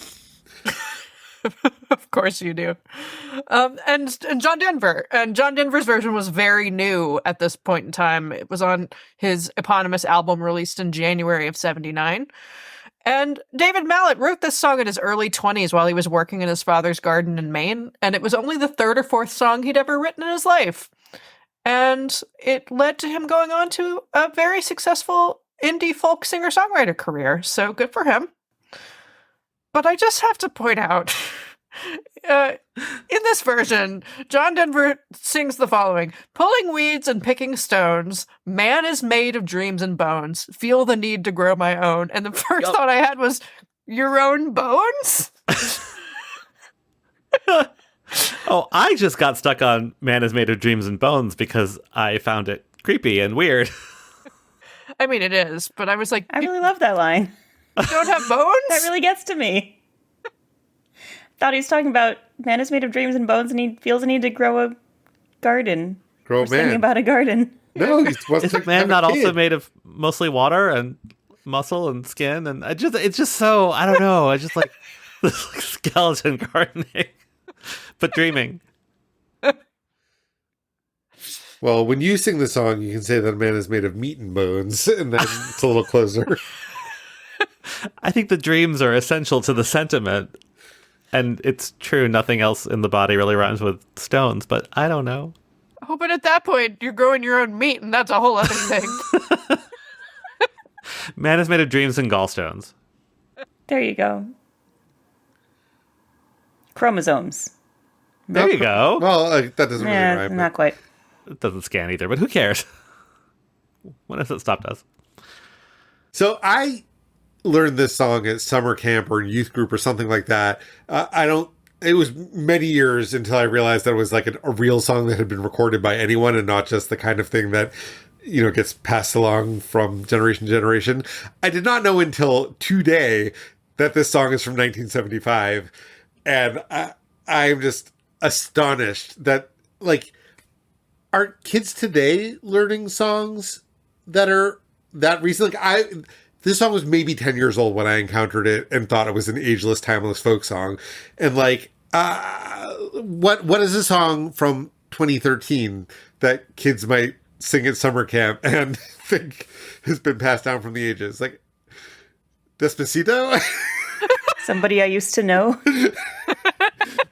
Of course you do. And John Denver. And John Denver's version was very new at this point in time. It was on his eponymous album released in January of 79. And David Mallet wrote this song in his early 20s while he was working in his father's garden in Maine. And it was only the third or fourth song he'd ever written in his life. And it led to him going on to a very successful indie folk singer-songwriter career. So good for him. But I just have to point out, in this version, John Denver sings the following: pulling weeds and picking stones, man is made of dreams and bones, feel the need to grow my own. And the first thought I had was, your own bones? Oh, I just got stuck on man is made of dreams and bones because I found it creepy and weird. I mean, it is, but I was like... I really love that line. You don't have bones? That really gets to me. Thought he was talking about man is made of dreams and bones and he feels a need to grow a garden. Grow a Singing man. about a garden. No, he's supposed Is to man have a not also kid. made of mostly water and muscle and skin? And it's just so, I don't know. I just like this like skeleton gardening, but dreaming. Well, when you sing the song, you can say that a man is made of meat and bones, and then it's a little closer. I think the dreams are essential to the sentiment. And it's true, nothing else in the body really rhymes with stones, but I don't know. Oh, but at that point, you're growing your own meat, and that's a whole other thing. Man is made of dreams and gallstones. There you go. Chromosomes. There you go. Well, that doesn't really Yeah, rhyme. not quite. It doesn't scan either, but who cares? When has it stopped us? So I learned this song at summer camp or youth group or something like that. It was many years until I realized that it was like a real song that had been recorded by anyone and not just the kind of thing that, you know, gets passed along from generation to generation. I did not know until today that this song is from 1975. And I'm just astonished that, like, are kids today learning songs that are that recent? Like, this song was maybe 10 years old when I encountered it and thought it was an ageless, timeless folk song. And like, what is a song from 2013 that kids might sing at summer camp and think has been passed down from the ages? Like, Despacito? Somebody I used to know.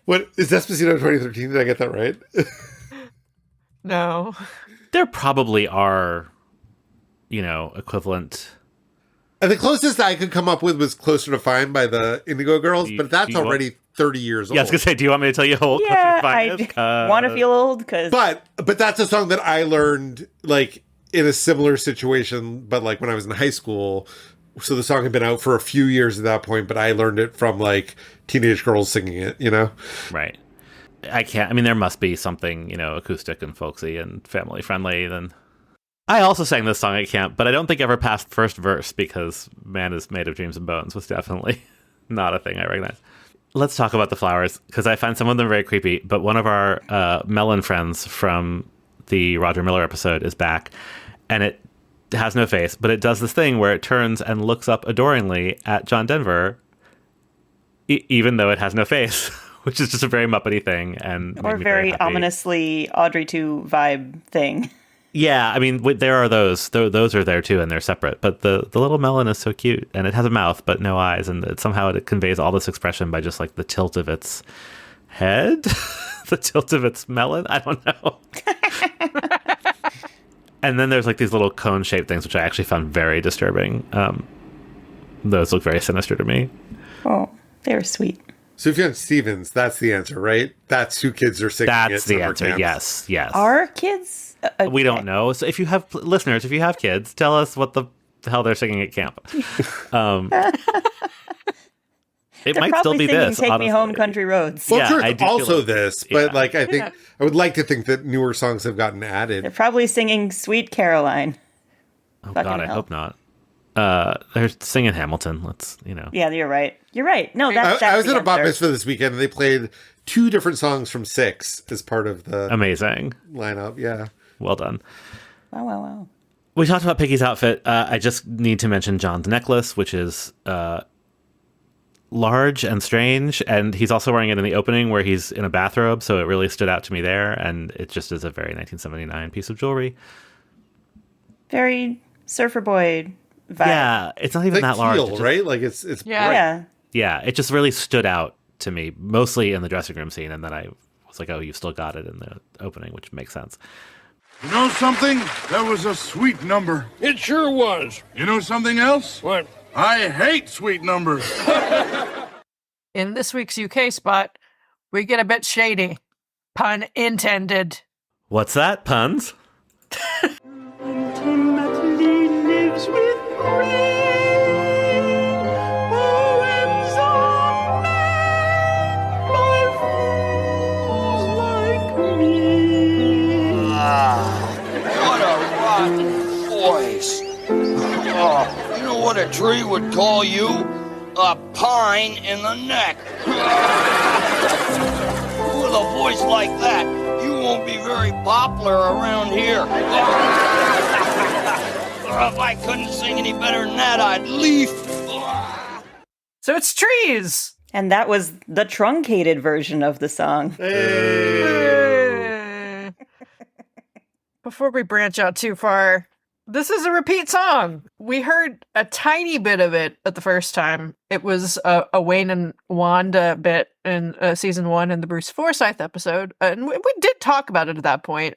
What is Despacito 2013? Did I get that right? No. There probably are, equivalent. And the closest I could come up with was Closer to Fine by the Indigo Girls, but that's already 30 years old. Yeah, I was going to say, do you want me to tell you how old Yeah, Closer to Fine I want to feel old because... But that's a song that I learned, like, in a similar situation, but, like, when I was in high school. So the song had been out for a few years at that point, but I learned it from, like, teenage girls singing it, you know? Right. There must be something, acoustic and folksy and family friendly. Then I also sang this song at camp, but I don't think I ever passed first verse because Man is Made of Dreams and Bones was definitely not a thing I recognize. Let's talk about the flowers because I find some of them very creepy, but one of our melon friends from the Roger Miller episode is back, and it has no face, but it does this thing where it turns and looks up adoringly at John Denver, even though it has no face, which is just a very Muppety thing. Or very ominously Audrey 2 vibe thing. Yeah, there are those. Those are there too, and they're separate. But the little melon is so cute, and it has a mouth but no eyes, and somehow it conveys all this expression by just like the tilt of its head, the tilt of its melon. I don't know. And then there's like these little cone-shaped things, which I actually found very disturbing. Those look very sinister to me. Oh, they were sweet. Sufjan Stevens, that's the answer, right? That's who kids are singing. That's at the summer answer. camps. Yes. Are kids? We don't know. So if you have listeners, if you have kids, tell us what the hell they're singing at camp. It might still be this. Take honestly. Me Home, Country Roads. Well, Yeah, sure, I it's do feel also like- this, but yeah. like I think I would like to think that newer songs have gotten They're added. probably singing Sweet Caroline. Oh Fucking God, I hell. hope not. They're singing Hamilton. Let's, Yeah, you're right. You're right. No, that's I was the at a bat answer. mitzvah this weekend, and they played 2 different songs from 6 as part of the Amazing. lineup. Yeah. Well done. Wow. We talked about Piggy's outfit. I just need to mention John's necklace, which is large and strange, and he's also wearing it in the opening where he's in a bathrobe, so it really stood out to me there, and it just is a very 1979 piece of jewelry. Very surfer boy vibe. Yeah, it's not even Like that large. teal, It just- right? Like it's bright. Yeah. Yeah, it just really stood out to me, mostly in the dressing room scene, and then I was like, oh, you still got it in the opening, which makes sense. You know something? That was a sweet number. It sure was. You know something else? What? I hate sweet numbers. In this week's UK spot, we get a bit shady. Pun intended. What's that, puns? Intimately lives with rain. Poems are made by fools like me. What a rotten voice. Oh, you know what a tree would call you? A pine in the neck. With a voice like that, you won't be very popular around here. If I couldn't sing any better than that, I'd leave. So it's trees. And that was the truncated version of the song. Before we branch out too far, this is a repeat song. We heard a tiny bit of it at the first time. It was a Wayne and Wanda bit in season 1 in the Bruce Forsyth episode. And we did talk about it at that point.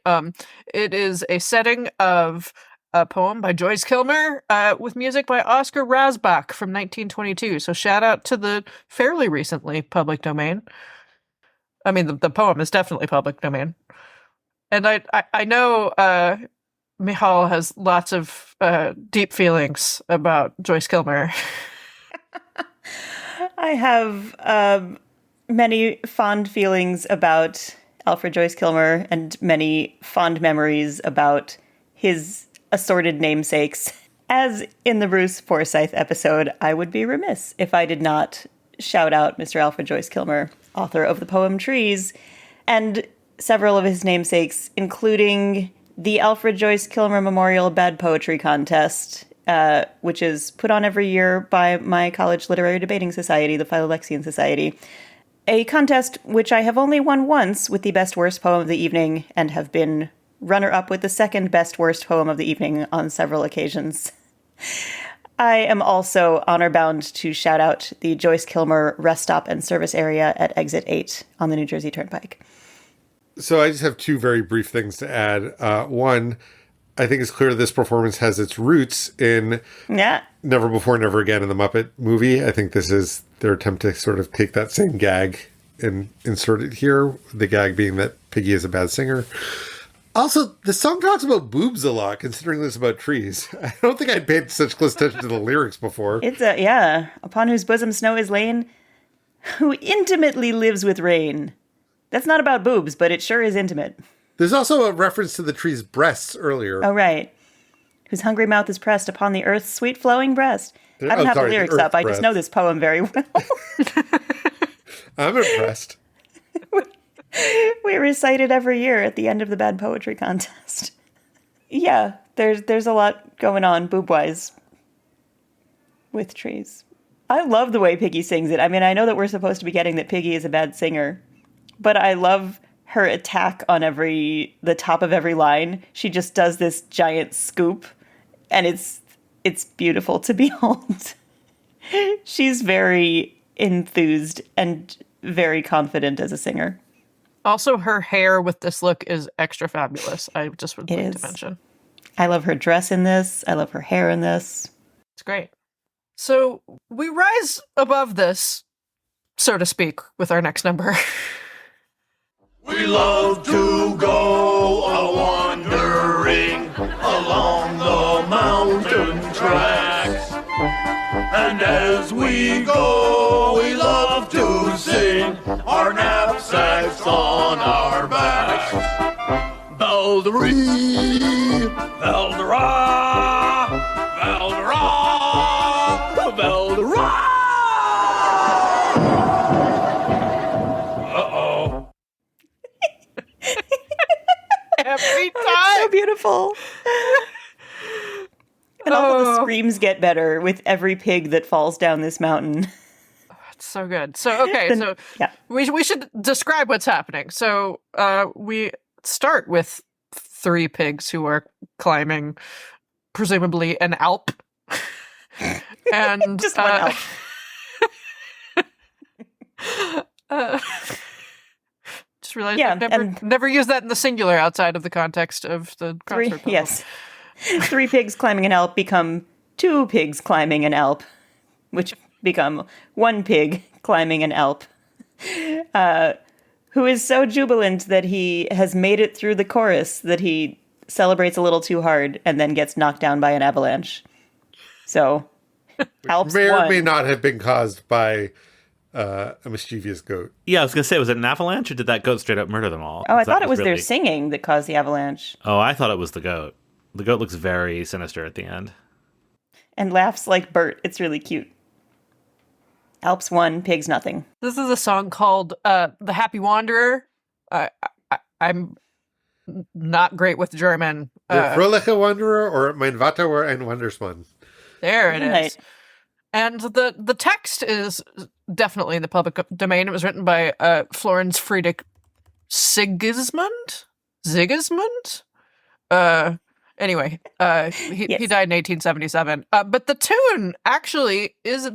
It is a setting of a poem by Joyce Kilmer with music by Oscar Rasbach from 1922. So shout out to the fairly recently public domain. I mean, the poem is definitely public domain. And I know Michal has lots of deep feelings about Joyce Kilmer. I have many fond feelings about Alfred Joyce Kilmer and many fond memories about his assorted namesakes. As in the Bruce Forsyth episode, I would be remiss if I did not shout out Mr. Alfred Joyce Kilmer, author of the poem Trees, and several of his namesakes, including the Alfred Joyce Kilmer Memorial Bad Poetry Contest, which is put on every year by my college literary debating society, the Philolexian Society. A contest which I have only won once with the best worst poem of the evening and have been runner-up with the second best worst poem of the evening on several occasions. I am also honor-bound to shout out the Joyce Kilmer rest stop and service area at Exit 8 on the New Jersey Turnpike. So I just have 2 very brief things to add. One, I think it's clear this performance has its roots in Never Before, Never Again in the Muppet movie. I think this is their attempt to sort of take that same gag and insert it here. The gag being that Piggy is a bad singer. Also, the song talks about boobs a lot, considering this about trees. I don't think I'd paid such close attention to the lyrics before. It's upon whose bosom snow is lain, who intimately lives with rain. That's not about boobs, but it sure is intimate. There's also a reference to the tree's breasts earlier. Oh, right. Whose hungry mouth is pressed upon the earth's sweet flowing breast. I don't have the lyrics up. I just know this poem very well. I'm impressed. We recite it every year at the end of the Bad Poetry Contest. Yeah, there's a lot going on boob-wise with trees. I love the way Piggy sings it. I mean, I know that we're supposed to be getting that Piggy is a bad singer, but I love her attack on the top of every line. She just does this giant scoop, and it's beautiful to behold. She's very enthused and very confident as a singer. Also, her hair with this look is extra fabulous. I just would like to mention. I love her dress in this. I love her hair in this. It's great. So we rise above this so to speak, with our next number. We love to go a-wandering along the mountain tracks. And as we go, we love to sing our knapsacks on our backs. Valderie, Valdera, Valdera, Valdera. Uh-oh. Every time. It's so beautiful. And all the screams get better with every pig that falls down this mountain. It's so good. So, okay, we should describe what's happening. So we start with 3 pigs who are climbing, presumably, an Alp. And just one Alp. Just realized I've never used that in the singular outside of the context of the concert. 3, yes. 3 pigs climbing an Alp become 2 pigs climbing an Alp, which become 1 pig climbing an Alp, who is so jubilant that he has made it through the chorus that he celebrates a little too hard and then gets knocked down by an avalanche. So, Alps may or won. may not have been caused by a mischievous goat. Yeah, I was going to say, was it an avalanche or did that goat straight up murder them all? Oh, I thought it was their singing that caused the avalanche. Oh, I thought it was the goat. The goat looks very sinister at the end. And laughs like Bert. It's really cute. Alps won, pigs nothing. This is a song called The Happy Wanderer. I'm not great with German. Der fröhliche Wanderer or Mein Vater war ein Wandersmann. There it Right. is. And the text is definitely in the public domain. It was written by Florence Friedrich Sigismund? Anyway, he died in 1877. But the tune actually is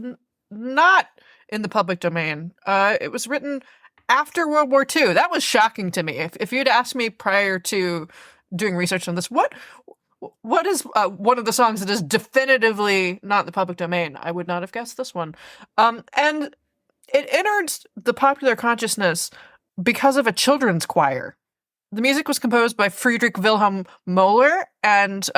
not in the public domain. It was written after World War II. That was shocking to me. If you'd asked me prior to doing research on this, what is one of the songs that is definitively not in the public domain, I would not have guessed this one. And it entered the popular consciousness because of a children's choir. The music was composed by Friedrich Wilhelm Moeller, and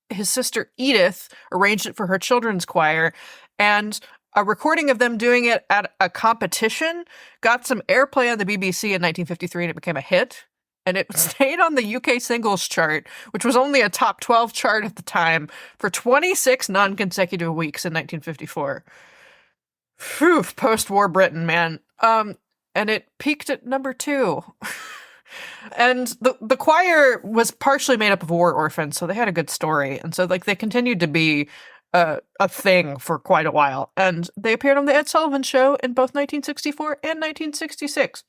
his sister Edith arranged it for her children's choir. And a recording of them doing it at a competition got some airplay on the BBC in 1953, and it became a hit. And it stayed on the UK singles chart, which was only a top 12 chart at the time, for 26 non-consecutive weeks in 1954. Phew, post-war Britain, man. And it peaked at number 2. And the choir was partially made up of war orphans, so they had a good story. And so, like, they continued to be a thing for quite a while. And they appeared on The Ed Sullivan Show in both 1964 and 1966.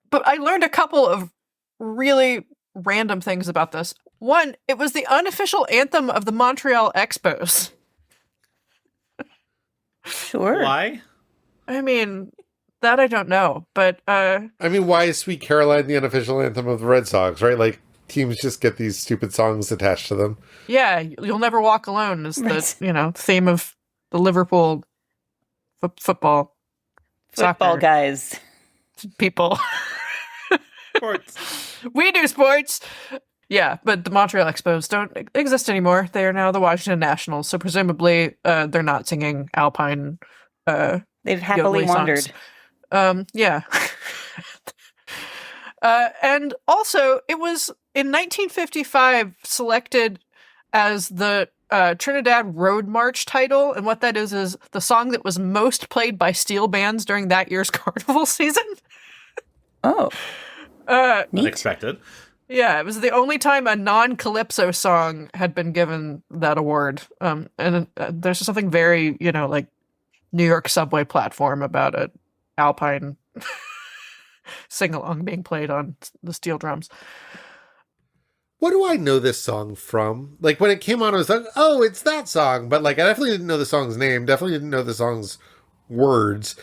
But I learned a couple of really random things about this. One, it was the unofficial anthem of the Montreal Expos. Sure. Why? I mean, that I don't know, but I mean, why is Sweet Caroline the unofficial anthem of the Red Sox, right? Like, teams just get these stupid songs attached to them. yeah, You'll Never Walk Alone is the theme of the Liverpool football soccer guys. people. Sports. We do sports. Yeah, but the Montreal Expos don't exist anymore. They are now the Washington Nationals, so presumably they're not singing Alpine. They've happily yodeling wandered. songs. Yeah. And also, it was in 1955 selected as the Trinidad Road March title, and what that is the song that was most played by steel bands during that year's carnival season. Oh. Unexpected. Yeah, it was the only time a non-Calypso song had been given that award. And there's something very, like New York subway platform about an Alpine sing-along being played on the steel drums. What do I know this song from? Like, when it came on, I was like, oh, it's that song. But, like, I definitely didn't know the song's name. Definitely didn't know the song's words.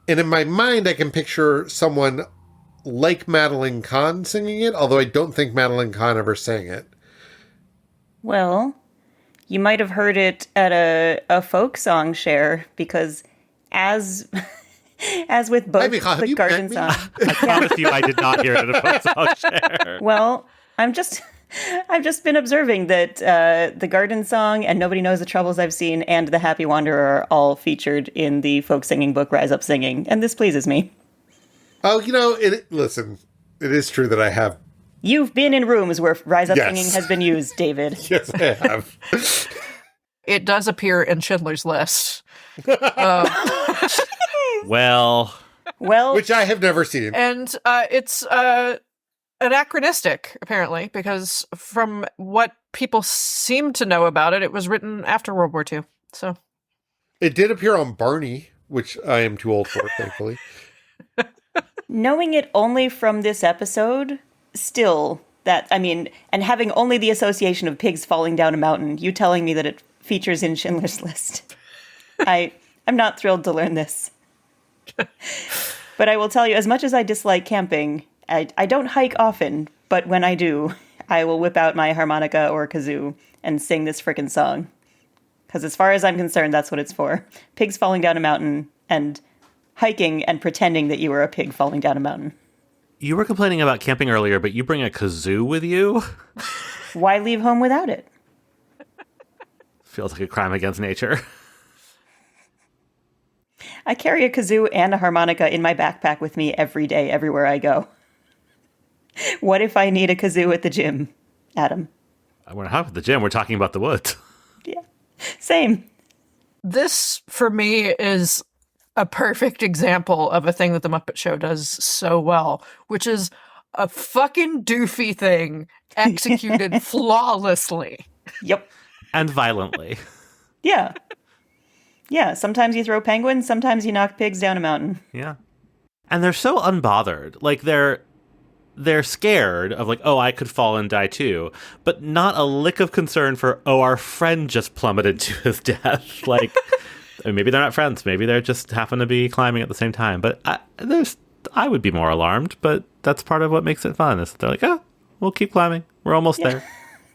And in my mind, I can picture someone like Madeline Kahn singing it, although I don't think Madeline Kahn ever sang it. Well, you might have heard it at a folk song share, because as As with both Michal, have the you garden met me? song. I promise you I did not hear it in a post share. Well, I've just been observing that the garden song and Nobody Knows the Troubles I've Seen and The Happy Wanderer are all featured in the folk singing book Rise Up Singing, and this pleases me. Oh, listen, it is true that I have. You've been in rooms where Rise Up Yes. Singing has been used, David. Yes, I have. It does appear in Schindler's List. Well, which I have never seen. And it's anachronistic, apparently, because from what people seem to know about it, it was written after World War II. So It did appear on Barney, which I am too old for, thankfully. Knowing it only from this episode, still, and having only the association of pigs falling down a mountain, you telling me that it features in Schindler's List. I'm not thrilled to learn this. But I will tell you, as much as I dislike camping, I don't hike often, but when I do, I will whip out my harmonica or kazoo and sing this frickin' song. Because as far as I'm concerned, that's what it's for. Pigs falling down a mountain and hiking and pretending that you were a pig falling down a mountain. you were complaining about camping earlier, but you bring a kazoo with you? Why leave home without it? Feels like a crime against nature. I carry a kazoo and a harmonica in my backpack with me every day, everywhere I go. What if I need a kazoo at the gym, Adam? We're not at the gym. We're talking about the woods. Yeah, same. This, for me, is a perfect example of a thing that The Muppet Show does so well, which is a fucking doofy thing executed flawlessly. Yep. And violently. Yeah. Yeah, sometimes you throw penguins, sometimes you knock pigs down a mountain. Yeah. And they're so unbothered. Like, they're scared of, like, oh, I could fall and die too, but not a lick of concern for, oh, our friend just plummeted to his death. Like, maybe they're not friends. Maybe they just happen to be climbing at the same time. But I would be more alarmed, but that's part of what makes it fun, is that they're like, oh, we'll keep climbing. We're almost there.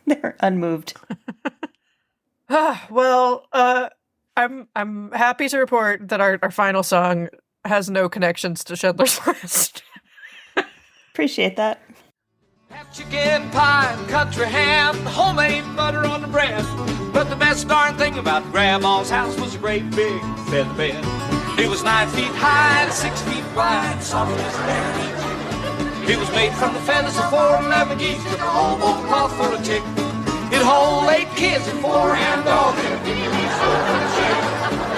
They're unmoved. Well, I'm happy to report that our final song has no connections to Schindler's List. Appreciate that. Chicken pie and country ham, homemade butter on the bread. But the best darn thing about Grandma's house was a great big feather bed. It was 9 feet high and 6 feet wide, soft as a bear. It was made from the feathers of 4 11 geese, with a whole old cloth for a tick. It hold 8 kids and 4 hand dogs and a piggy wee for a chick.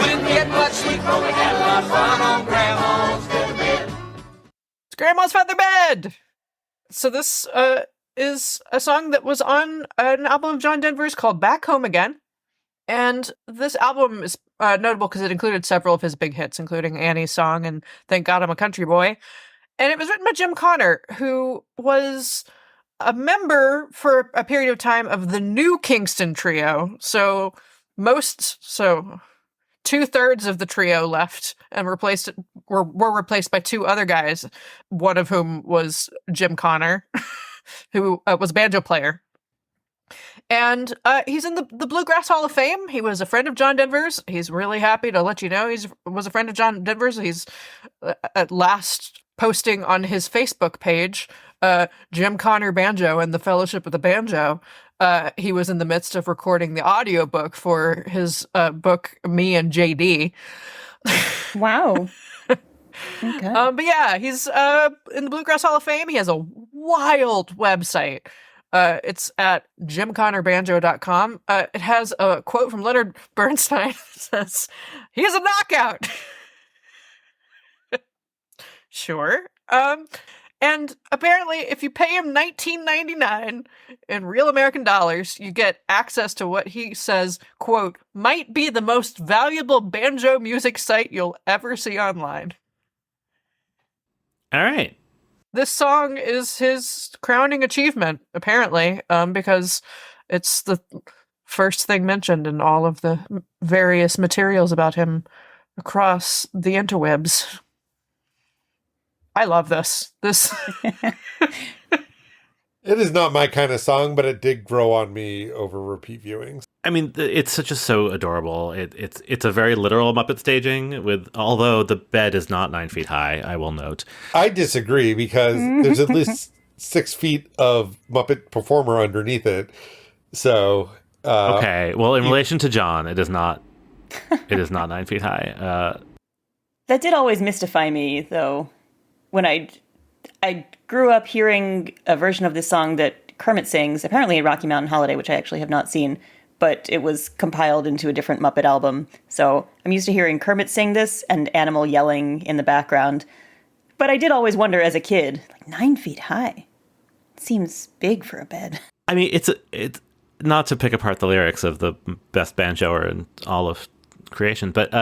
We didn't get much sleep, but we had a lot of fun on Grandma's feather bed. It's Grandma's Feather Bed! So this is a song that was on an album of John Denver's called Back Home Again. And this album is notable because it included several of his big hits, including Annie's Song and Thank God I'm a Country Boy. And it was written by Jim Connor, who was a member for a period of time of the New Kingston Trio. So 2/3 of the trio left and were replaced by 2 other guys, one of whom was Jim Connor, who was a banjo player. And he's in the Bluegrass Hall of Fame. He was a friend of John Denver's. He's really happy to let you know he was a friend of John Denver's. He's at last posting on his Facebook page, Jim Connor Banjo and the Fellowship of the Banjo. He was in the midst of recording the audiobook for his book, Me and JD. Wow. Okay. But yeah, he's in the Bluegrass Hall of Fame. He has a wild website. It's at jimconnorbanjo.com. It has a quote from Leonard Bernstein that says, "He's a knockout." Sure. And apparently, if you pay him $19.99 in real American dollars, you get access to what he says, quote, might be the most valuable banjo music site you'll ever see online. All right. This song is his crowning achievement, apparently, because it's the first thing mentioned in all of the various materials about him across the interwebs. I love this. It is not my kind of song, but it did grow on me over repeat viewings. I mean, it's so adorable. It's a very literal Muppet staging, although the bed is not 9 feet high, I will note. I disagree because there's at least 6 feet of Muppet performer underneath it. So okay, well, in relation to John, it is not 9 feet high. That did always mystify me, though. When I grew up hearing a version of this song that Kermit sings, apparently in Rocky Mountain Holiday, which I actually have not seen, but it was compiled into a different Muppet album. So I'm used to hearing Kermit sing this and Animal yelling in the background. But I did always wonder as a kid, 9 feet high. It seems big for a bed. I mean, it's not to pick apart the lyrics of the best banjoer in all of creation, but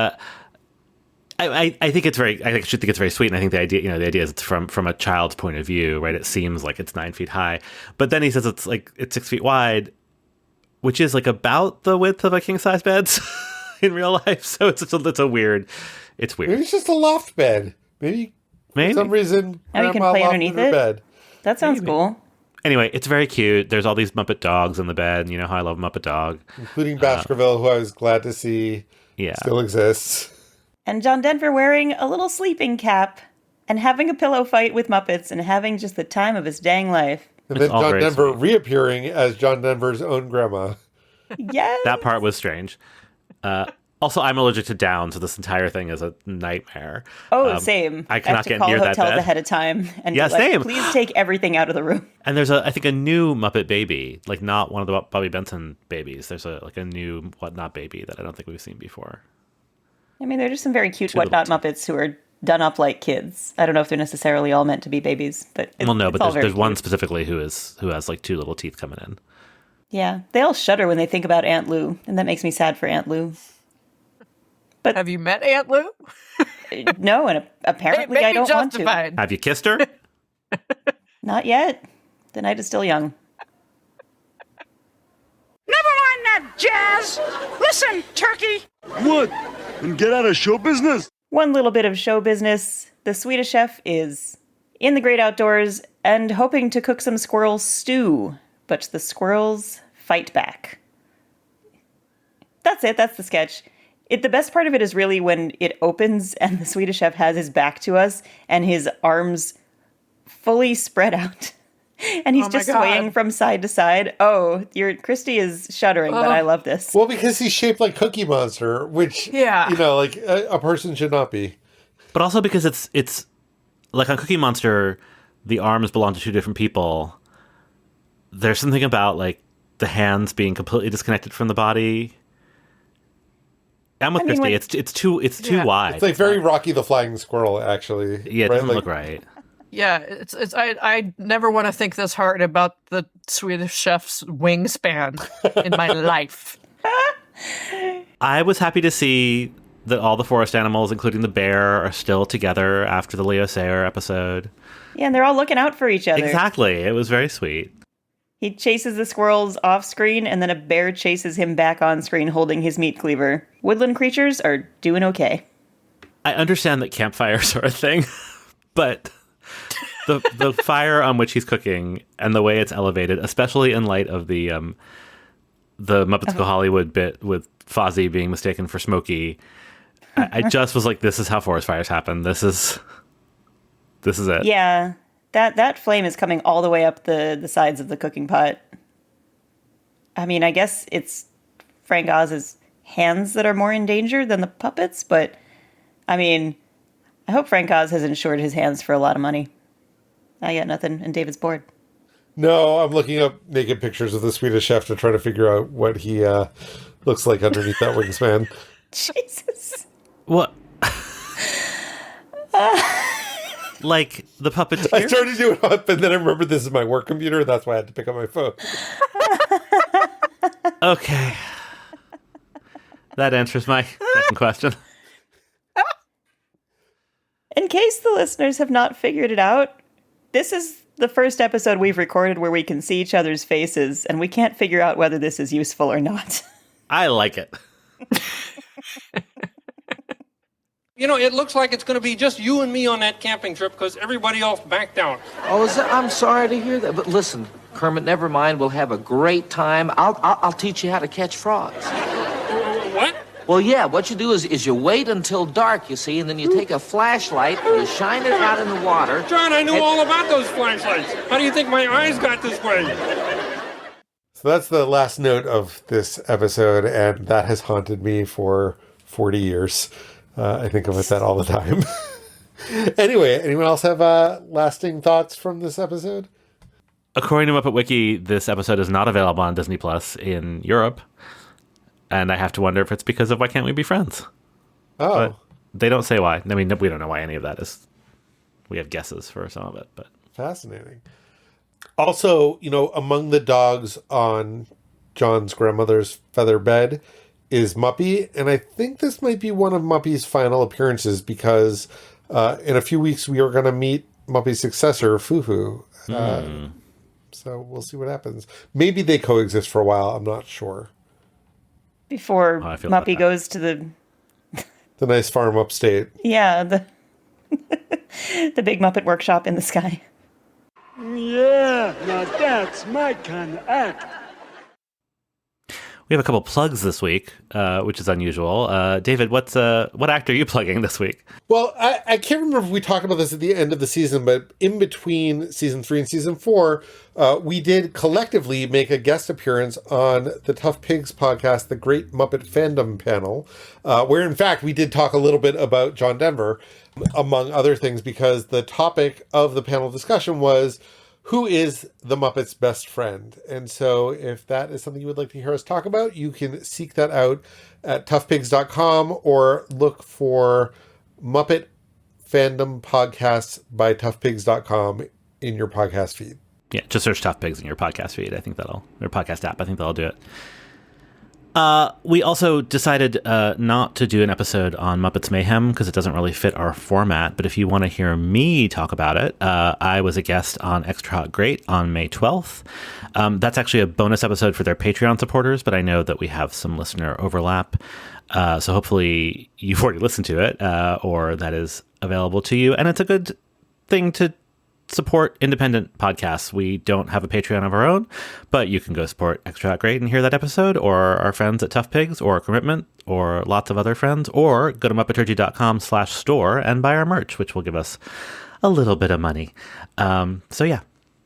I think it's very. I actually think it's very sweet, and I think the idea is it's from a child's point of view, right? It seems like it's 9 feet high, but then he says it's 6 feet wide, which is about the width of a king size bed in real life. So it's weird. It's weird. Maybe it's just a loft bed. Maybe. For some reason, now you can play underneath it. Bed. That sounds cool. Anyway, it's very cute. There's all these Muppet dogs in the bed. You know how I love Muppet Dog. Including Baskerville, who I was glad to see still exists. And John Denver wearing a little sleeping cap and having a pillow fight with Muppets and having just the time of his dang life. And then John Denver reappearing as John Denver's own grandma. Yes. That part was strange. Also, I'm allergic to down, so this entire thing is a nightmare. Oh, same. I cannot get near that bed. I have to call hotels ahead of time and be same. Please take everything out of the room. And there's I think a new Muppet baby, not one of the Bobby Benson babies. There's a new Whatnot baby that I don't think we've seen before. I mean, they're just some very cute Whatnot Muppets who are done up like kids. I don't know if they're necessarily all meant to be babies, but there's one specifically who has 2 little teeth coming in. Yeah, they all shudder when they think about Aunt Lou, and that makes me sad for Aunt Lou. But have you met Aunt Lou? No, and apparently I don't want to. Have you kissed her? Not yet. The night is still young. Never mind that jazz. Listen, Turkey. What? And get out of show business? One little bit of show business. The Swedish chef is in the great outdoors and hoping to cook some squirrel stew, but the squirrels fight back. That's it. That's the sketch. The best part of it is really when it opens and the Swedish chef has his back to us and his arms fully spread out. And he's just swaying from side to side. Oh, Christy is shuddering, but I love this. Well, because he's shaped like Cookie Monster, which, a person should not be. But also because it's like on Cookie Monster, the arms belong to 2 different people. There's something about the hands being completely disconnected from the body. I'm with Christy. It's too wide. It's very Rocky the Flying Squirrel, actually. Yeah, it doesn't look right. Yeah, I never want to think this hard about the Swedish chef's wingspan in my life. I was happy to see that all the forest animals, including the bear, are still together after the Leo Sayer episode. Yeah, and they're all looking out for each other. Exactly. It was very sweet. He chases the squirrels off screen, and then a bear chases him back on screen holding his meat cleaver. Woodland creatures are doing okay. I understand that campfires are a thing, but the fire on which he's cooking and the way it's elevated, especially in light of the Muppets Go Hollywood bit with Fozzie being mistaken for Smokey, I just was like, this is how forest fires happen. This is it. Yeah. That flame is coming all the way up the sides of the cooking pot. I mean, I guess it's Frank Oz's hands that are more in danger than the puppets, but I mean, I hope Frank Oz has insured his hands for a lot of money. I got nothing, and David's bored. No, I'm looking up naked pictures of the Swedish chef to try to figure out what he looks like underneath that wingspan. Jesus. What? Like the puppeteer? I started doing it up, and then I remembered this is my work computer, and that's why I had to pick up my phone. Okay. That answers my second question. In case the listeners have not figured it out, this is the first episode we've recorded where we can see each other's faces, and we can't figure out whether this is useful or not. I like it. It looks like it's going to be just you and me on that camping trip because everybody else backed out. Oh, I'm sorry to hear that, but listen, Kermit, never mind. We'll have a great time. I'll teach you how to catch frogs. What? Well, yeah, what you do is you wait until dark, you see, and then you take a flashlight and you shine it out in the water. John, I knew all about those flashlights. How do you think my eyes got this way? So that's the last note of this episode, and that has haunted me for 40 years. I think about that all the time. Anyway, anyone else have lasting thoughts from this episode? According to Muppet Wiki, this episode is not available on Disney Plus in Europe. And I have to wonder if it's because of Why Can't We Be Friends? Oh. But they don't say why. I mean, we don't know why any of that is. We have guesses for some of it, but fascinating. Also, among the dogs on John's grandmother's feather bed is Muppy. And I think this might be one of Muppy's final appearances because in a few weeks we are going to meet Muppy's successor, Foo-Foo. So we'll see what happens. Maybe they coexist for a while. I'm not sure. Before Muppy goes to the nice farm upstate. Yeah, the big Muppet workshop in the sky. Yeah, now that's my kind of act. We have a couple plugs this week, which is unusual. David, what act are you plugging this week? Well, I can't remember if we talked about this at the end of the season, but in between season 3 and season 4, we did collectively make a guest appearance on the Tough Pigs podcast, the Great Muppet Fandom panel, where in fact we did talk a little bit about John Denver, among other things, because the topic of the panel discussion was, who is the Muppet's best friend? And so if that is something you would like to hear us talk about, you can seek that out at toughpigs.com or look for Muppet Fandom Podcasts by toughpigs.com in your podcast feed. Yeah, just search Tough Pigs in your podcast feed. I think or podcast app. I think that'll do it. We also decided not to do an episode on Muppets Mayhem because it doesn't really fit our format. But if you want to hear me talk about it, I was a guest on Extra Hot Great on May 12th. That's actually a bonus episode for their Patreon supporters, but I know that we have some listener overlap. So hopefully you've already listened to it or that is available to you. And it's a good thing to support independent podcasts. We don't have a Patreon of our own, but you can go support Extra Hot Great and hear that episode, or our friends at Tough Pigs, or Commitment, or lots of other friends, or go to muppeturgy.com/store and buy our merch, which will give us a little bit of money. So yeah,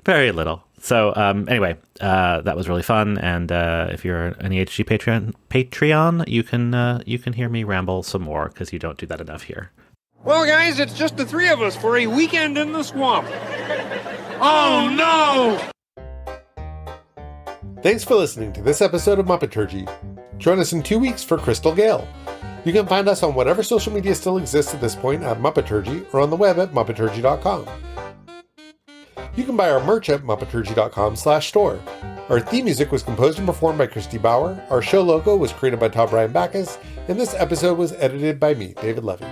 very little. So anyway, that was really fun. And if you're an EHG Patreon, you can hear me ramble some more because you don't do that enough here. Well, guys, it's just the three of us for a weekend in the swamp. Oh, no! Thanks for listening to this episode of Muppeturgy. Join us in 2 weeks for Crystal Gale. You can find us on whatever social media still exists at this point at Muppeturgy or on the web at muppeturgy.com. You can buy our merch at muppeturgy.com/store. Our theme music was composed and performed by Christy Bauer. Our show logo was created by Todd Brian Backus, and this episode was edited by me, David Levy.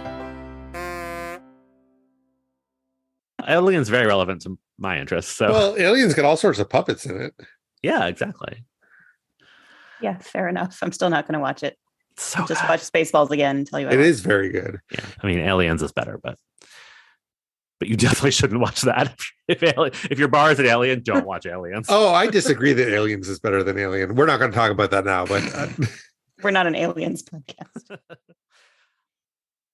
Alien's very relevant to my interests. So. Well, Alien's got all sorts of puppets in it. Yeah, exactly. Yeah, fair enough. I'm still not going to watch it. So just watch Spaceballs again and tell you it is very good. Yeah, I mean, Aliens is better, but you definitely shouldn't watch that. If your bar is an Alien, don't watch Aliens. Oh, I disagree that Aliens is better than Alien. We're not going to talk about that now, but we're not an Aliens podcast.